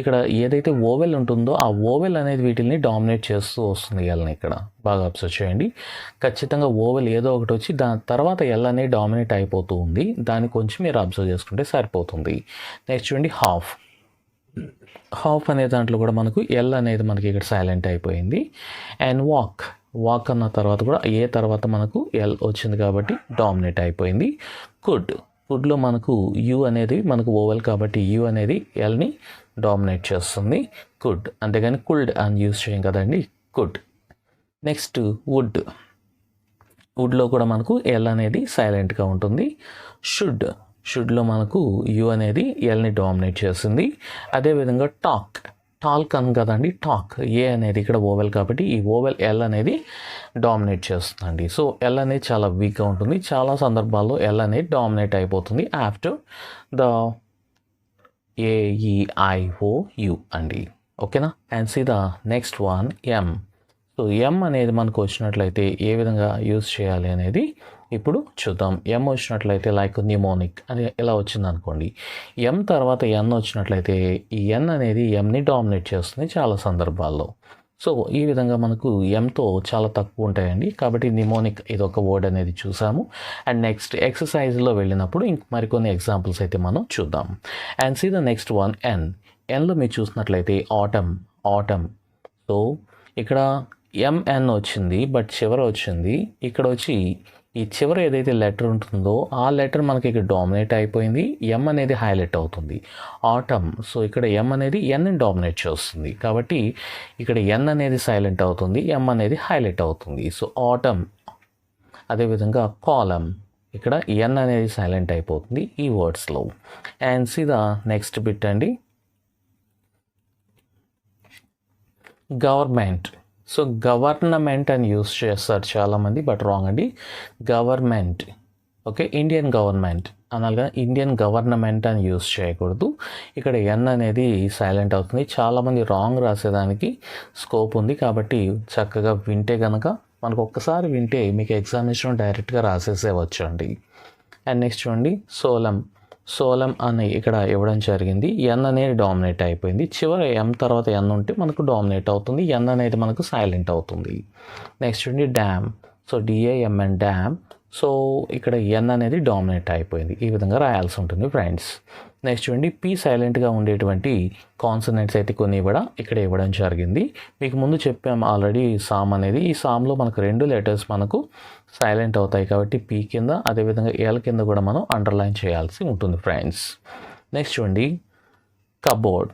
Speaker 1: ఇక్కడ ఏదైతే ఓవెల్ ఉంటుందో ఆ ఓవెల్ అనేది వీటిని డామినేట్ చేస్తూ వస్తుంది ఎల్ని. ఇక్కడ బాగా అబ్జర్వ్ చేయండి, ఖచ్చితంగా ఓవెల్ ఏదో ఒకటి వచ్చి దాని తర్వాత ఎల్ అనేది డామినేట్ అయిపోతూ ఉంది. దాన్ని కొంచెం మీరు అబ్జర్వ్ చేసుకుంటే సరిపోతుంది. నెక్స్ట్ చూడండి హాఫ్, హాఫ్ అనే దాంట్లో కూడా మనకు ఎల్ అనేది మనకి ఇక్కడ సైలెంట్ అయిపోయింది. అండ్ వాక్, వాక్ అన్న తర్వాత కూడా ఏ తర్వాత మనకు ఎల్ వచ్చింది కాబట్టి డామినేట్ అయిపోయింది. కుడ్, కుడ్లో మనకు యు అనేది మనకు ఓవెల్ కాబట్టి యు అనేది ఎల్ని డామినేట్ చేస్తుంది. కుడ్ అంతేగాని కుల్డ్ అని యూజ్ చేయం కదండి, కుడ్. నెక్స్ట్ వుడ్, వుడ్లో కూడా మనకు ఎల్ అనేది సైలెంట్గా ఉంటుంది. షుడ్, షుడ్లో మనకు యు అనేది ఎల్ని డామినేట్ చేస్తుంది. అదేవిధంగా టాక్, టాల్క్ అని కదండి, టాక్ ఏ అనేది ఇక్కడ ఓవెల్ కాబట్టి ఈ ఓవెల్ ఎల్ అనేది డామినేట్ చేస్తుందండి. సో ఎల్ అనేది చాలా వీక్గా ఉంటుంది. చాలా సందర్భాల్లో ఎల్ అనేది డామినేట్ అయిపోతుంది ఆఫ్టర్ ద AEIOU అండి. ఓకేనా, and see the next one M. So M అనేది మనకు వచ్చినట్లయితే ఏ విధంగా యూజ్ చేయాలి అనేది ఇప్పుడు చూద్దాం. ఎం వచ్చినట్లయితే లైక్ న్యూమోనిక్ అని ఇలా వచ్చింది అనుకోండి, ఎం తర్వాత ఎన్ వచ్చినట్లయితే ఈ ఎన్ అనేది ఎంని డామినేట్ చేస్తుంది చాలా సందర్భాల్లో. సో ఈ విధంగా మనకు ఎంతో చాలా తక్కువ ఉంటాయండి కాబట్టి న్యూమోనిక్ ఇది ఒక వర్డ్ అనేది చూసాము. అండ్ నెక్స్ట్ ఎక్సర్సైజ్లో వెళ్ళినప్పుడు ఇంక మరికొన్ని ఎగ్జాంపుల్స్ అయితే మనం చూద్దాం. And see the next one N. ఎన్లో మీరు చూసినట్లయితే ఆటమ్, ఆటమ్. సో ఇక్కడ MN వచ్చింది బట్ చివర వచ్చింది, ఇక్కడ వచ్చి ఈ చివర ఏదైతే లెటర్ ఉంటుందో ఆ లెటర్ మనకి ఇక్కడ డామినేట్ అయిపోయింది, ఎం అనేది హైలైట్ అవుతుంది. ఆటమ్, సో ఇక్కడ ఎం అనేది ఎన్ని డామినేట్ చేస్తుంది కాబట్టి ఇక్కడ ఎన్ అనేది సైలెంట్ అవుతుంది, ఎం అనేది హైలైట్ అవుతుంది. So autumn. అదేవిధంగా కాలం, ఇక్కడ ఎన్ అనేది సైలెంట్ అయిపోతుంది ఈ వర్డ్స్లో. And see the next bit అండి, గవర్నమెంట్. సో గవర్నమెంట్ అని యూస్ చేస్తారు చాలామంది బట్ రాంగ్ అండి, గవర్నమెంట్. ఓకే, ఇండియన్ గవర్నమెంట్ అనగా ఇండియన్ గవర్నమెంట్ అని యూస్ చేయకూడదు. ఇక్కడ ఎన్ అనేది సైలెంట్ అవుతుంది. చాలామంది రాంగ్ రాసేదానికి స్కోప్ ఉంది కాబట్టి చక్కగా వింటే కనుక మనకు ఒక్కసారి వింటే మీకు ఎగ్జామినేషన్ డైరెక్ట్గా రాసేసేవచ్చు అండి. అండ్ నెక్స్ట్ చూడండి సోలం. సోలం అని ఇక్కడ ఇవ్వడం జరిగింది, ఎన్ అనేది డామినేట్ అయిపోయింది. చివరి ఎం తర్వాత ఎన్ ఉంటే మనకు డామినేట్ అవుతుంది, ఎన్ అనేది మనకు సైలెంట్ అవుతుంది. నెక్స్ట్ చూడండి dam. So DAMN dam. So ఇక్కడ ఎన్ అనేది డామినేట్ అయిపోయింది. ఈ విధంగా రాయాల్సి ఉంటుంది ఫ్రెండ్స్. నెక్స్ట్ చూడండి పి సైలెంట్గా ఉండేటువంటి కాన్సనెంట్స్ అయితే కొన్ని కూడా ఇక్కడ ఇవ్వడం జరిగింది. మీకు ముందు చెప్పాము ఆల్రెడీ సామ్ అనేది, ఈ సామ్లో మనకు 2 లెటర్స్ మనకు సైలెంట్ అవుతాయి కాబట్టి పి కింద అదేవిధంగా ఎల్ కింద కూడా మనం అండర్లైన్ చేయాల్సి ఉంటుంది ఫ్రెండ్స్. నెక్స్ట్ చూడండి కబోర్డ్.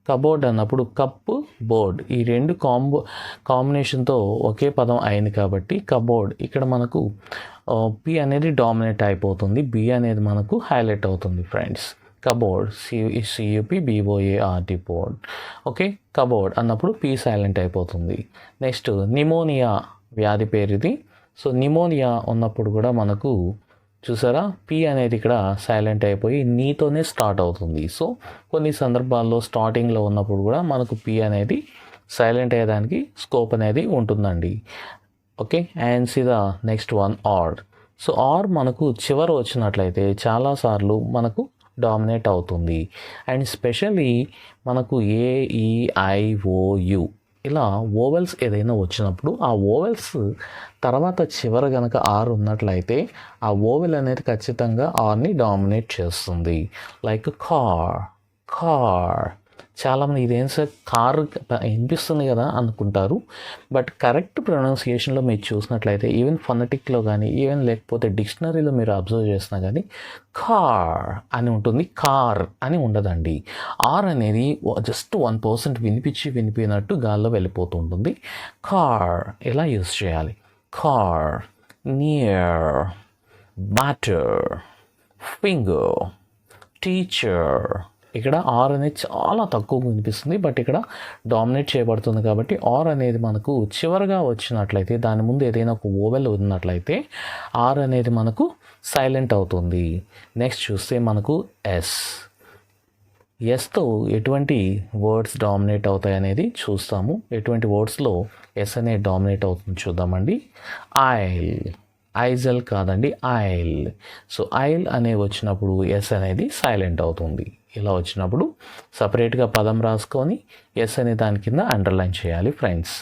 Speaker 1: కబోర్డ్ అన్నప్పుడు కప్పు బోర్డ్ ఈ 2 కాంబినేషన్తో ఒకే పదం అయింది కాబట్టి కబోర్డ్. ఇక్కడ మనకు పి అనేది డామినేట్ అయిపోతుంది, బి అనేది మనకు హైలైట్ అవుతుంది friends. Cupboard, CUPBOARD board. Okay, cupboard అన్నప్పుడు పి సైలెంట్ అయిపోతుంది. నెక్స్ట్ నిమోనియా వ్యాధి పేరు ఇది. సో నిమోనియా ఉన్నప్పుడు కూడా మనకు చూసారా పి అనేది ఇక్కడ సైలెంట్ అయిపోయి నీతోనే స్టార్ట్ అవుతుంది. సో కొన్ని సందర్భాల్లో స్టార్టింగ్లో ఉన్నప్పుడు కూడా మనకు పి అనేది సైలెంట్ అయ్యేదానికి స్కోప్ అనేది ఉంటుందండి. Okay, and see the next one R. So R మనకు చివర వచ్చినట్లయితే చాలాసార్లు మనకు డామినేట్ అవుతుంది. అండ్ స్పెషల్లీ మనకు AEIOU ఇలా ఓవెల్స్ ఏదైనా వచ్చినప్పుడు ఆ ఓవెల్స్ తర్వాత చివర కనుక ఆర్ ఉన్నట్లయితే ఆ ఓవెల్ అనేది ఖచ్చితంగా ఆర్ని డామినేట్ చేస్తుంది. Like car. చాలామంది ఇదేం సార్ కార్ వినిపిస్తుంది కదా అనుకుంటారు. బట్ కరెక్ట్ ప్రొనౌన్సియేషన్లో మీరు చూసినట్లయితే ఈవెన్ ఫొనెటిక్లో కానీ ఈవెన్ లేకపోతే డిక్షనరీలో మీరు అబ్జర్వ్ చేసినా కానీ కార్ అని ఉంటుంది, కార్ అని ఉండదండి. ఆర్ అనేది జస్ట్ 1% వినిపించినట్టు గాల్లో వెళ్ళిపోతూ ఉంటుంది. కార్ ఎలా యూస్ చేయాలి? Car, near, batter, finger, teacher. ఇక్కడ ఆర్ అనేది చాలా తక్కువ వినిపిస్తుంది, బట్ ఇక్కడ డామినేట్ చేయబడుతుంది కాబట్టి ఆర్ అనేది మనకు చివరగా వచ్చినట్లయితే దాని ముందు ఏదైనా ఒక ఓవెల్ ఉన్నట్లయితే ఆర్ అనేది మనకు సైలెంట్ అవుతుంది. నెక్స్ట్ చూస్తే మనకు ఎస్తో ఎటువంటి వర్డ్స్ డామినేట్ అవుతాయి అనేది చూస్తాము. ఎటువంటి వర్డ్స్లో ఎస్ అనేది డామినేట్ అవుతుంది చూద్దామండి. ఐజల్ కాదండి, ఐల్. సో ఐల్ అనే వచ్చినప్పుడు ఎస్ అనేది సైలెంట్ అవుతుంది. ఇలా వచ్చినప్పుడు సపరేట్గా పదం రాసుకొని ఎస్ అనే దాని కింద అండర్లైన్ చేయాలి ఫ్రెండ్స్.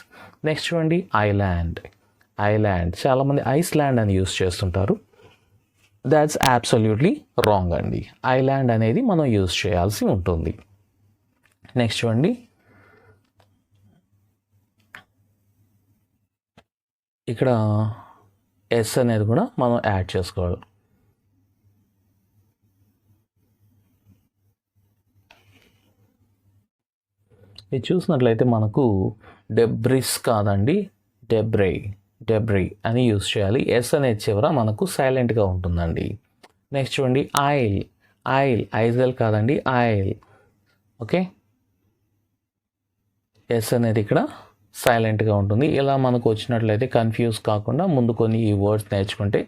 Speaker 1: నెక్స్ట్ చూడండి ఐలాండ్. చాలామంది ఐస్లాండ్ అని యూస్ చేస్తుంటారు. దాట్స్ అబ్సల్యూట్లీ రాంగ్ అండి. ఐలాండ్ అనేది మనం యూస్ చేయాల్సి ఉంటుంది. నెక్స్ట్ చూడండి ఇక్కడ ఎస్ అనేది కూడా మనం యాడ్ చేసుకోవాలి. ఇది చూసినట్లయితే మనకు డెబ్రిస్ కాదండి, డెబ్రీ అని యూస్ చేయాలి. ఎస్ అనేది చివర మనకు సైలెంట్గా ఉంటుందండి. నెక్స్ట్ చూడండి ఐజల్ కాదండి, ఐల్. ఓకే, ఎస్ అనేది ఇక్కడ సైలెంట్గా ఉంటుంది. ఇలా మనకు వచ్చినట్లయితే కన్ఫ్యూజ్ కాకుండా ముందు కొన్ని ఈ వర్డ్స్ నేర్చుకుంటే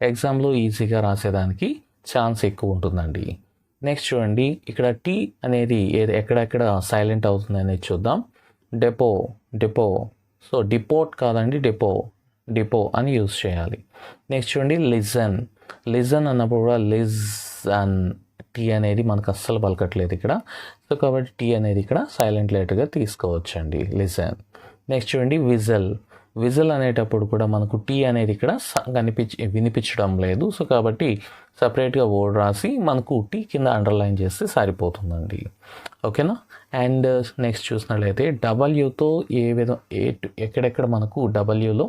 Speaker 1: ఎగ్జామ్లో ఈజీగా రాసేదానికి ఛాన్స్ ఎక్కువ ఉంటుందండి. నెక్స్ట్ చూడండి ఇక్కడ టీ అనేది ఎక్కడెక్కడ సైలెంట్ అవుతుంది అనేది చూద్దాం. డెపో. సో డిపోట్ కాదండి, డిపో అని యూస్ చేయాలి. నెక్స్ట్ చూడండి లిజన్ అన్నప్పుడు కూడా లిజన్, టీ అనేది మనకు అస్సలు పలకట్లేదు ఇక్కడ. సో కాబట్టి టీ అనేది ఇక్కడ సైలెంట్ లెటర్గా తీసుకోవచ్చండి, లిజన్. నెక్స్ట్ చూడండి విజల్ అనేటప్పుడు కూడా మనకు టీ అనేది ఇక్కడ వినిపించడం లేదు. సో కాబట్టి సపరేట్గా వర్డ్ రాసి మనకు టీ కింద అండర్లైన్ చేస్తే సరిపోతుందండి. ఓకేనా. అండ్ నెక్స్ట్ చూసినట్లయితే డబ్ల్యూతో ఎక్కడెక్కడ మనకు డబ్ల్యూలో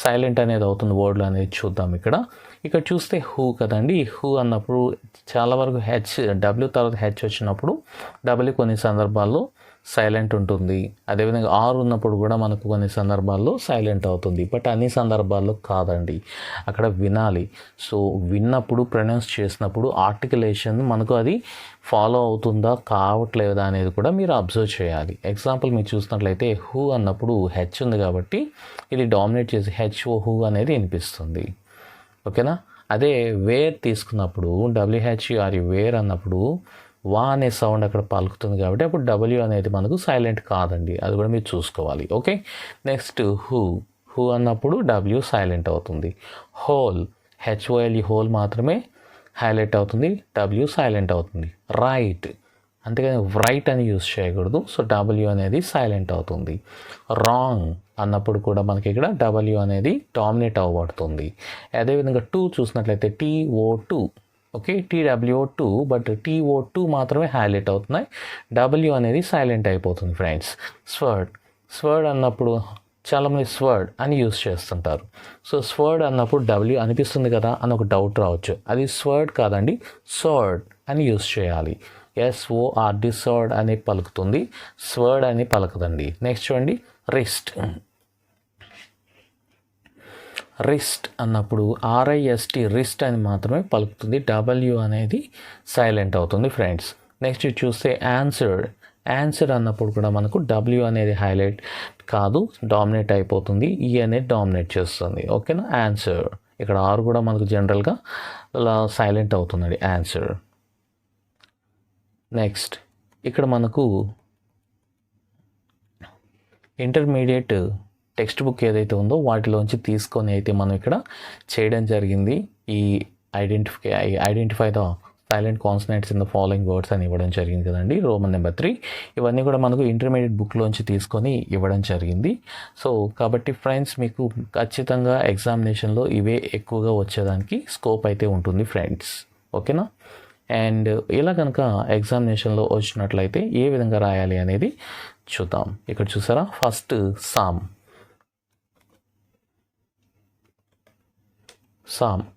Speaker 1: సైలెంట్ అనేది అవుతుంది వర్డ్లు అనేది చూద్దాం. ఇక్కడ చూస్తే హూ కదండి. హూ అన్నప్పుడు చాలా వరకు డబ్ల్యూ తర్వాత హెచ్ వచ్చినప్పుడు డబ్ల్యూ కొన్ని సందర్భాల్లో సైలెంట్ ఉంటుంది. అదేవిధంగా ఆర్ ఉన్నప్పుడు కూడా మనకు కొన్ని సందర్భాల్లో సైలెంట్ అవుతుంది, బట్ అన్ని సందర్భాల్లో కాదండి. అక్కడ వినాలి. సో విన్నప్పుడు ప్రొనౌన్స్ చేసినప్పుడు ఆర్టికులేషన్ మనకు అది ఫాలో అవుతుందా కావట్లేదా అనేది కూడా మీరు అబ్జర్వ్ చేయాలి. ఎగ్జాంపుల్ మీరు చూసినట్లయితే హూ అన్నప్పుడు హెచ్ ఉంది కాబట్టి ఇది డామినేట్ చేసి హూ అనేది వినిపిస్తుంది. ఓకేనా. అదే వేర్ తీసుకున్నప్పుడు WHER వేర్ అన్నప్పుడు వా అనే సౌండ్ అక్కడ పలుకుతుంది కాబట్టి అప్పుడు డబ్ల్యూ అనేది మనకు సైలెంట్ కాదండి. అది కూడా మీరు చూసుకోవాలి. ఓకే. నెక్స్ట్ హూ అన్నప్పుడు డబ్ల్యూ సైలెంట్ అవుతుంది. HOL హోల్ మాత్రమే హైలైట్ అవుతుంది, డబ్ల్యూ సైలెంట్ అవుతుంది. అంతేగాని రైట్ అని యూస్ చేయకూడదు. సో డబ్ల్యూ అనేది సైలెంట్ అవుతుంది. రాంగ్ అన్నప్పుడు కూడా మనకి ఇక్కడ డబ్ల్యూ అనేది డామినేట్ అవ్వబడుతుంది. అదేవిధంగా టూ చూసినట్లయితే TO2. Okay, TWO2, but TO2 మాత్రమే హైలైట్ అవుతున్నాయి, డబ్ల్యూ అనేది సైలెంట్ అయిపోతుంది ఫ్రెండ్స్. స్వర్డ్ అన్నప్పుడు చాలామంది స్వర్డ్ అని యూస్ చేస్తుంటారు. సో స్వర్డ్ అన్నప్పుడు డబ్ల్యూ అనిపిస్తుంది కదా అని ఒక డౌట్ రావచ్చు. అది స్వర్డ్ కాదండి, సర్డ్ అని యూస్ చేయాలి. SORD సర్డ్ అని పలుకుతుంది, స్వర్డ్ అని పలకదండి. నెక్స్ట్ చూడండి రిస్ట్ అన్నప్పుడు RIST రిస్ట్ అని మాత్రమే పలుకుతుంది, డబ్ల్యూ అనేది సైలెంట్ అవుతుంది ఫ్రెండ్స్. నెక్స్ట్ చూస్తే ఆన్సర్ అన్నప్పుడు కూడా మనకు డబ్ల్యూ అనేది హైలైట్ కాదు, డామినేట్ అయిపోతుంది, అనేది డామినేట్ చేస్తుంది. ఓకేనా. ఆన్సర్ ఇక్కడ ఆర్ కూడా మనకు జనరల్గా అలా సైలెంట్ అవుతుందండి, ఆన్సర్. నెక్స్ట్ ఇక్కడ మనకు ఇంటర్మీడియట్ టెక్స్ట్ బుక్ ఏదైతే ఉందో వాటిలోంచి తీసుకొని అయితే మనం ఇక్కడ చేయడం జరిగింది. ఈ identify the silent consonants in the following words అని ఇవ్వడం జరిగింది కదండి. రోమన్ నెంబర్ 3 ఇవన్నీ కూడా మనకు ఇంటర్మీడియట్ బుక్లోంచి తీసుకొని ఇవ్వడం జరిగింది. సో కాబట్టి ఫ్రెండ్స్ మీకు ఖచ్చితంగా ఎగ్జామినేషన్లో ఇవే ఎక్కువగా వచ్చేదానికి స్కోప్ అయితే ఉంటుంది ఫ్రెండ్స్. ఓకేనా. అండ్ ఇలా కనుక ఎగ్జామినేషన్లో వచ్చినట్లయితే ఏ విధంగా రాయాలి అనేది చూద్దాం. ఇక్కడ చూసారా, ఫస్ట్ సామ్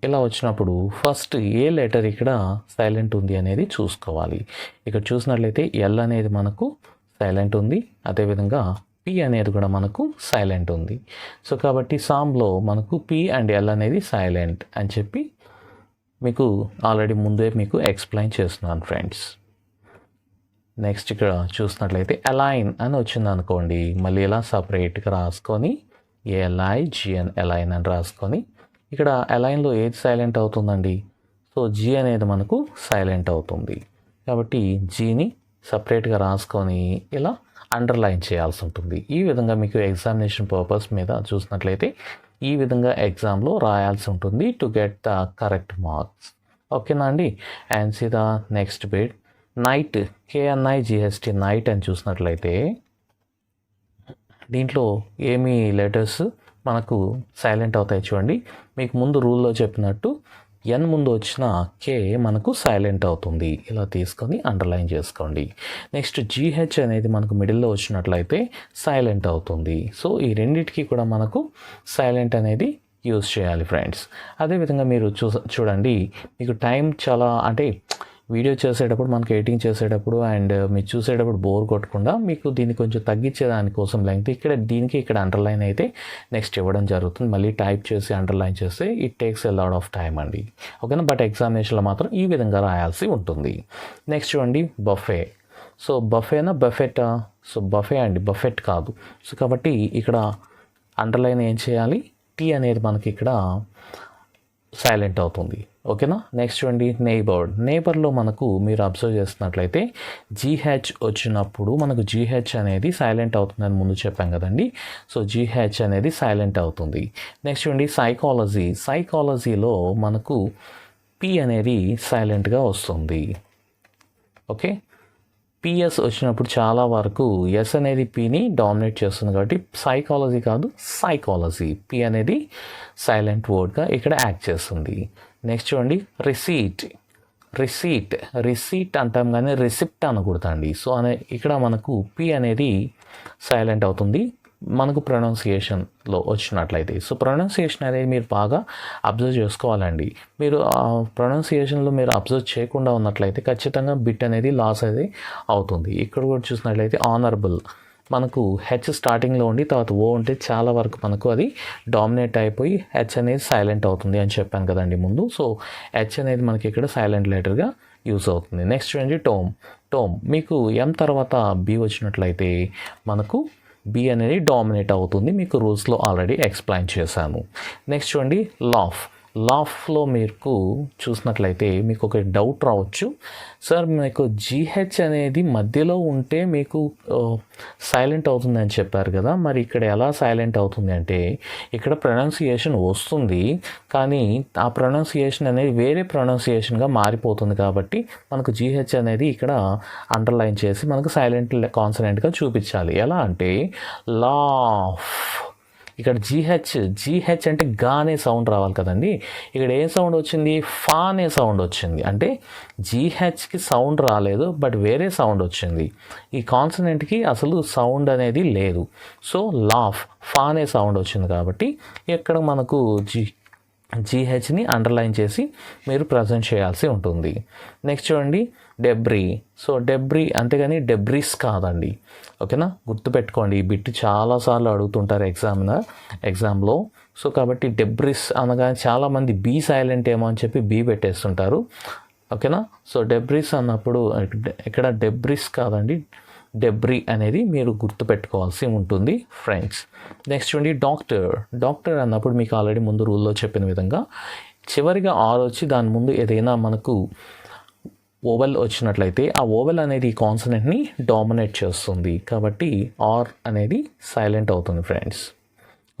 Speaker 1: ఇలా వచ్చినప్పుడు ఫస్ట్ ఏ లెటర్ ఇక్కడ సైలెంట్ ఉంది అనేది చూసుకోవాలి. ఇక్కడ చూసినట్లయితే ఎల్ అనేది మనకు సైలెంట్ ఉంది, అదేవిధంగా పి అనేది కూడా మనకు సైలెంట్ ఉంది. సో కాబట్టి సామ్లో మనకు పి అండ్ ఎల్ అనేది సైలెంట్ అని చెప్పి మీకు ఆల్రెడీ ముందే మీకు ఎక్స్ప్లెయిన్ చేస్తున్నాను ఫ్రెండ్స్. నెక్స్ట్ ఇక్కడ చూసినట్లయితే అలైన్ అని వచ్చింది అనుకోండి, మళ్ళీ ఇలా సపరేట్గా రాసుకొని ALIGN అలైన్ అని రాసుకొని ఇక్కడ అలైన్లో ఏది సైలెంట్ అవుతుందండి? సో జీ అనేది మనకు సైలెంట్ అవుతుంది. కాబట్టి జీని సపరేట్గా రాసుకొని ఇలా అండర్లైన్ చేయాల్సి ఉంటుంది. ఈ విధంగా మీకు ఎగ్జామినేషన్ పర్పస్ మీద చూసినట్లయితే ఈ విధంగా ఎగ్జామ్లో రాయాల్సి ఉంటుంది to get the correct marks. ఓకేనా అండి. And see the next bit knight, KNIGHT knight అని చూసినట్లయితే దీంట్లో ఏమి లెటర్స్ మనకు సైలెంట్ అవుతాయి చూడండి. మీకు ముందు రూల్లో చెప్పినట్టు ఎన్ ముందు వచ్చిన కే మనకు సైలెంట్ అవుతుంది. ఇలా తీసుకొని అండర్లైన్ చేసుకోండి. నెక్స్ట్ GH అనేది మనకు మిడిల్లో వచ్చినట్లయితే సైలెంట్ అవుతుంది. సో ఈ రెండింటికి కూడా మనకు సైలెంట్ అనేది యూజ్ చేయాలి ఫ్రెండ్స్. అదేవిధంగా మీరు చూడండి, మీకు టైం చాలా అంటే వీడియో చేసేటప్పుడు మనకు ఎడిటింగ్ చేసేటప్పుడు అండ్ మీరు చూసేటప్పుడు బోర్ కొట్టకుండా మీకు దీన్ని కొంచెం తగ్గించే దానికోసం లెంగ్త్ ఇక్కడ అండర్లైన్ అయితే నెక్స్ట్ ఇవ్వడం జరుగుతుంది. మళ్ళీ టైప్ చేసి అండర్లైన్ చేస్తే it takes a lot of time అండి. ఓకేనా. బట్ ఎగ్జామినేషన్లో మాత్రం ఈ విధంగా రాయాల్సి ఉంటుంది. నెక్స్ట్ చూడండి బఫే. సో బఫేనా బఫెటా? సో బఫే అండి, బఫెట్ కాదు. సో కాబట్టి ఇక్కడ అండర్లైన్ ఏం చేయాలి? టీ అనేది మనకి ఇక్కడ సైలెంట్ అవుతుంది. ఓకేనా. నెక్స్ట్ చూడండి నేబర్లో మనకు మీరు అబ్జర్వ్ చేస్తున్నట్లయితే GH వచ్చినప్పుడు మనకు GH అనేది సైలెంట్ అవుతుందని ముందు చెప్పాం కదండి. సో GH అనేది సైలెంట్ అవుతుంది. నెక్స్ట్ చూడండి సైకాలజీలో మనకు P అనేది సైలెంట్గా వస్తుంది. ఓకే. PS వచ్చినప్పుడు చాలా వరకు ఎస్ అనేది పీని డామినేట్ చేస్తుంది కాబట్టి సైకాలజీ కాదు సైకాలజీ. P అనేది సైలెంట్ వర్డ్గా ఇక్కడ యాక్ట్ చేస్తుంది. నెక్స్ట్ చూడండి రిసీట్ అంటాం కానీ రిసిప్ట్ అనకూడదండి. సో ఇక్కడ మనకు P అనేది సైలెంట్ అవుతుంది మనకు ప్రొనౌన్సియేషన్లో వచ్చినట్లయితే. సో ప్రొనౌన్సియేషన్ అనేది మీరు బాగా అబ్జర్వ్ చేసుకోవాలండి. మీరు ప్రొనౌన్సియేషన్లో మీరు అబ్జర్వ్ చేయకుండా ఉన్నట్లయితే ఖచ్చితంగా బిట్ అనేది లాస్ అనేది అవుతుంది. ఇక్కడ కూడా చూసినట్లయితే ఆనరబుల్ మనకు హెచ్ స్టార్టింగ్లో ఉండి తర్వాత ఓ ఉంటే చాలా వరకు మనకు అది డామినేట్ అయిపోయి హెచ్ అనేది సైలెంట్ అవుతుంది అని చెప్పాను కదండి ముందు. సో హెచ్ అనేది మనకి ఇక్కడ సైలెంట్ లెటర్గా యూజ్ అవుతుంది. నెక్స్ట్ చూడండి టోమ్ మీకు ఎం తర్వాత బి వచ్చినట్లయితే మనకు బి అనేది డామినేట్ అవుతుంది. మీకు రూల్స్లో ఆల్రెడీ ఎక్స్ప్లెయిన్ చేశాను. నెక్స్ట్ చూడండి లాఫ్లో మీకు చూసినట్లయితే మీకు ఒక డౌట్ రావచ్చు, సార్ మీకు GH అనేది మధ్యలో ఉంటే మీకు సైలెంట్ అవుతుంది అని చెప్పారు కదా, మరి ఇక్కడ ఎలా సైలెంట్ అవుతుంది అంటే ఇక్కడ ప్రొనౌన్సియేషన్ వస్తుంది కానీ ఆ ప్రొనౌన్సియేషన్ అనేది వేరే ప్రొనౌన్సియేషన్గా మారిపోతుంది కాబట్టి మనకు GH అనేది ఇక్కడ అండర్లైన్ చేసి మనకు సైలెంట్ కాన్సనెంట్గా చూపించాలి. ఎలా అంటే లాఫ్, ఇక్కడ జీహెచ్ అంటే గా అనే సౌండ్ రావాలి కదండి. ఇక్కడ ఏ సౌండ్ వచ్చింది? ఫా అనే సౌండ్ వచ్చింది. అంటే జీహెచ్కి సౌండ్ రాలేదు బట్ వేరే సౌండ్ వచ్చింది. ఈ కాన్సనెంట్కి అసలు సౌండ్ అనేది లేదు. సో లాఫ్, ఫా అనే సౌండ్ వచ్చింది కాబట్టి ఇక్కడ మనకు జీహెచ్ని అండర్లైన్ చేసి మీరు ప్రజెంట్ చేయాల్సి ఉంటుంది. నెక్స్ట్ చూడండి డెబ్రీ. సో డెబ్రీ అంతేగాని డెబ్రిస్ కాదండి. ఓకేనా, గుర్తుపెట్టుకోండి. ఈ బిట్ చాలాసార్లు అడుగుతుంటారు ఎగ్జామ్లో. సో కాబట్టి డెబ్రిస్ అనగానే చాలామంది బీ సైలెంట్ ఏమో అని చెప్పి బీ పెట్టేస్తుంటారు. ఓకేనా. సో డెబ్రిస్ అన్నప్పుడు ఇక్కడ డెబ్రిస్ కాదండి, డెబ్రీ అనేది మీరు గుర్తుపెట్టుకోవాల్సి ఉంటుంది ఫ్రెండ్స్. నెక్స్ట్ చూడండి డాక్టర్ అన్నప్పుడు మీకు ఆల్రెడీ ముందు రూల్లో చెప్పిన విధంగా చివరిగా ఆర్ వచ్చి దాని ముందు ఏదైనా మనకు ఓవెల్ వచ్చినట్లయితే ఆ ఓవెల్ అనేది ఈ కాన్సనెంట్ని డామినేట్ చేస్తుంది కాబట్టి ఆర్ అనేది సైలెంట్ అవుతుంది ఫ్రెండ్స్.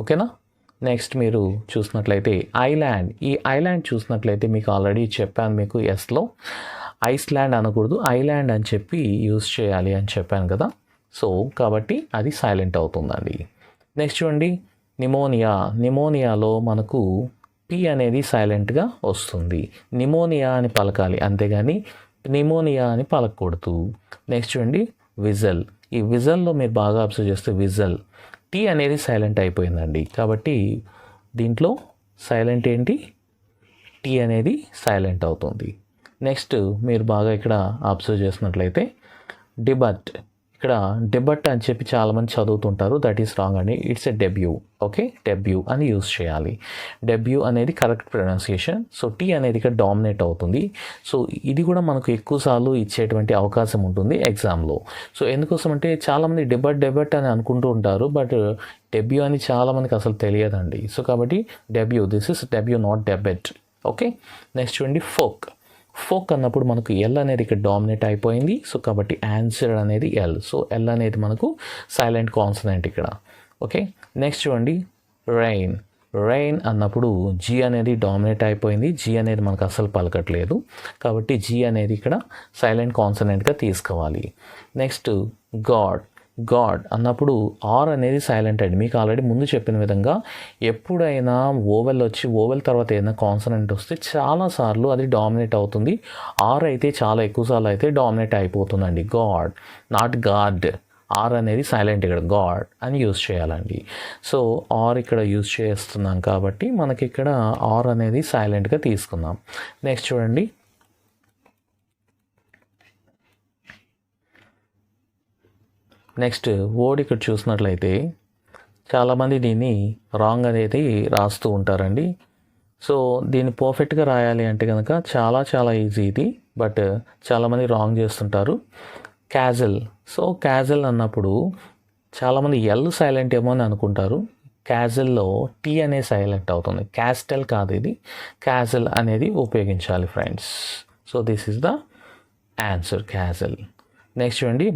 Speaker 1: ఓకేనా. నెక్స్ట్ మీరు చూసినట్లయితే ఐలాండ్. ఈ ఐలాండ్ చూసినట్లయితే మీకు ఆల్రెడీ చెప్పాను మీకు ఎస్లో ఐస్లాండ్ అనకూడదు, ఐలాండ్ అని చెప్పి యూజ్ చేయాలి అని చెప్పాను కదా. సో కాబట్టి అది సైలెంట్ అవుతుందండి. నెక్స్ట్ చూడండి నిమోనియాలో మనకు పి అనేది సైలెంట్గా వస్తుంది. నిమోనియా అని పలకాలి, అంతేగాని నిమోనియా అని పలకూడదు. నెక్స్ట్ చూడండి విజల్. ఈ విజల్లో మీరు బాగా అబ్జర్వ్ చేస్తే విజల్ టీ అనేది సైలెంట్ అయిపోయిందండి. కాబట్టి దీంట్లో సైలెంట్ ఏంటి, టీ అనేది సైలెంట్ అవుతుంది. నెక్స్ట్ మీరు బాగా ఇక్కడ అబ్జర్వ్ చేసినట్లయితే డిబట్. ఇక్కడ డిబట్ అని చెప్పి చాలామంది చదువుతుంటారు, దట్ ఈస్ రాంగ్ అండి. It's a debut. Okay, debut అని యూజ్ చేయాలి. డెబ్యూ అనేది కరెక్ట్ ప్రొనౌన్సియేషన్. సో టీ అనేది ఇక్కడ డామినేట్ అవుతుంది. సో ఇది కూడా మనకు ఎక్కువసార్లు ఇచ్చేటువంటి అవకాశం ఉంటుంది ఎగ్జామ్లో. సో ఎందుకోసం అంటే చాలామంది డెబట్ అని అనుకుంటూ ఉంటారు, బట్ డెబ్యూ అని చాలామందికి అసలు తెలియదండి. సో కాబట్టి debut, this is debut, not debate. Okay, next చూడండి ఫోక్ అన్నప్పుడు మనకు ఎల్ అనేది ఇక్కడ డామినేట్ అయిపోయింది. సో కాబట్టి ఆన్సర్ అనేది ఎల్. సో ఎల్ అనేది మనకు సైలెంట్ కాన్సనెంట్ ఇక్కడ. ఓకే, నెక్స్ట్ చూడండి రైన్ అన్నప్పుడు జీ అనేది డామినేట్ అయిపోయింది. జీ అనేది మనకు అసలు పలకట్లేదు, కాబట్టి జీ అనేది ఇక్కడ సైలెంట్ కాన్సనెంట్గా తీసుకోవాలి. నెక్స్ట్ గాడ్ అన్నప్పుడు ఆర్ అనేది సైలెంట్ అండి. మీకు ఆల్రెడీ ముందు చెప్పిన విధంగా ఎప్పుడైనా ఓవెల్ తర్వాత ఏదైనా కాన్సనెంట్ వస్తే చాలాసార్లు అది డామినేట్ అవుతుంది. ఆర్ అయితే చాలా ఎక్కువసార్లు అయితే డామినేట్ అయిపోతుందండి. God, not God. ఆర్ అనేది సైలెంట్, ఇక్కడ గాడ్ అని యూజ్ చేయాలండి. సో ఆర్ ఇక్కడ యూజ్ చేస్తున్నాం కాబట్టి మనకి ఇక్కడ ఆర్ అనేది సైలెంట్గా తీసుకుందాం. నెక్స్ట్ చూడండి నెక్స్ట్ వర్డ్ ఇక్కడ చూసినట్లయితే చాలామంది దీన్ని రాంగ్ అనేది రాస్తూ ఉంటారండి. సో దీన్ని పర్ఫెక్ట్గా రాయాలి అంటే కనుక చాలా ఈజీ ఇది, బట్ చాలామంది రాంగ్ చేస్తుంటారు. క్యాజల్. సో క్యాజల్ అన్నప్పుడు చాలామంది ఎల్ సైలెంట్ ఏమో అని అనుకుంటారు. క్యాజల్లో టీ అనేది సైలెంట్ అవుతుంది. క్యాస్టెల్ కాదు, ఇది క్యాజల్ అనేది ఉపయోగించాలి friends. So this is the answer, castle. Next చూడండి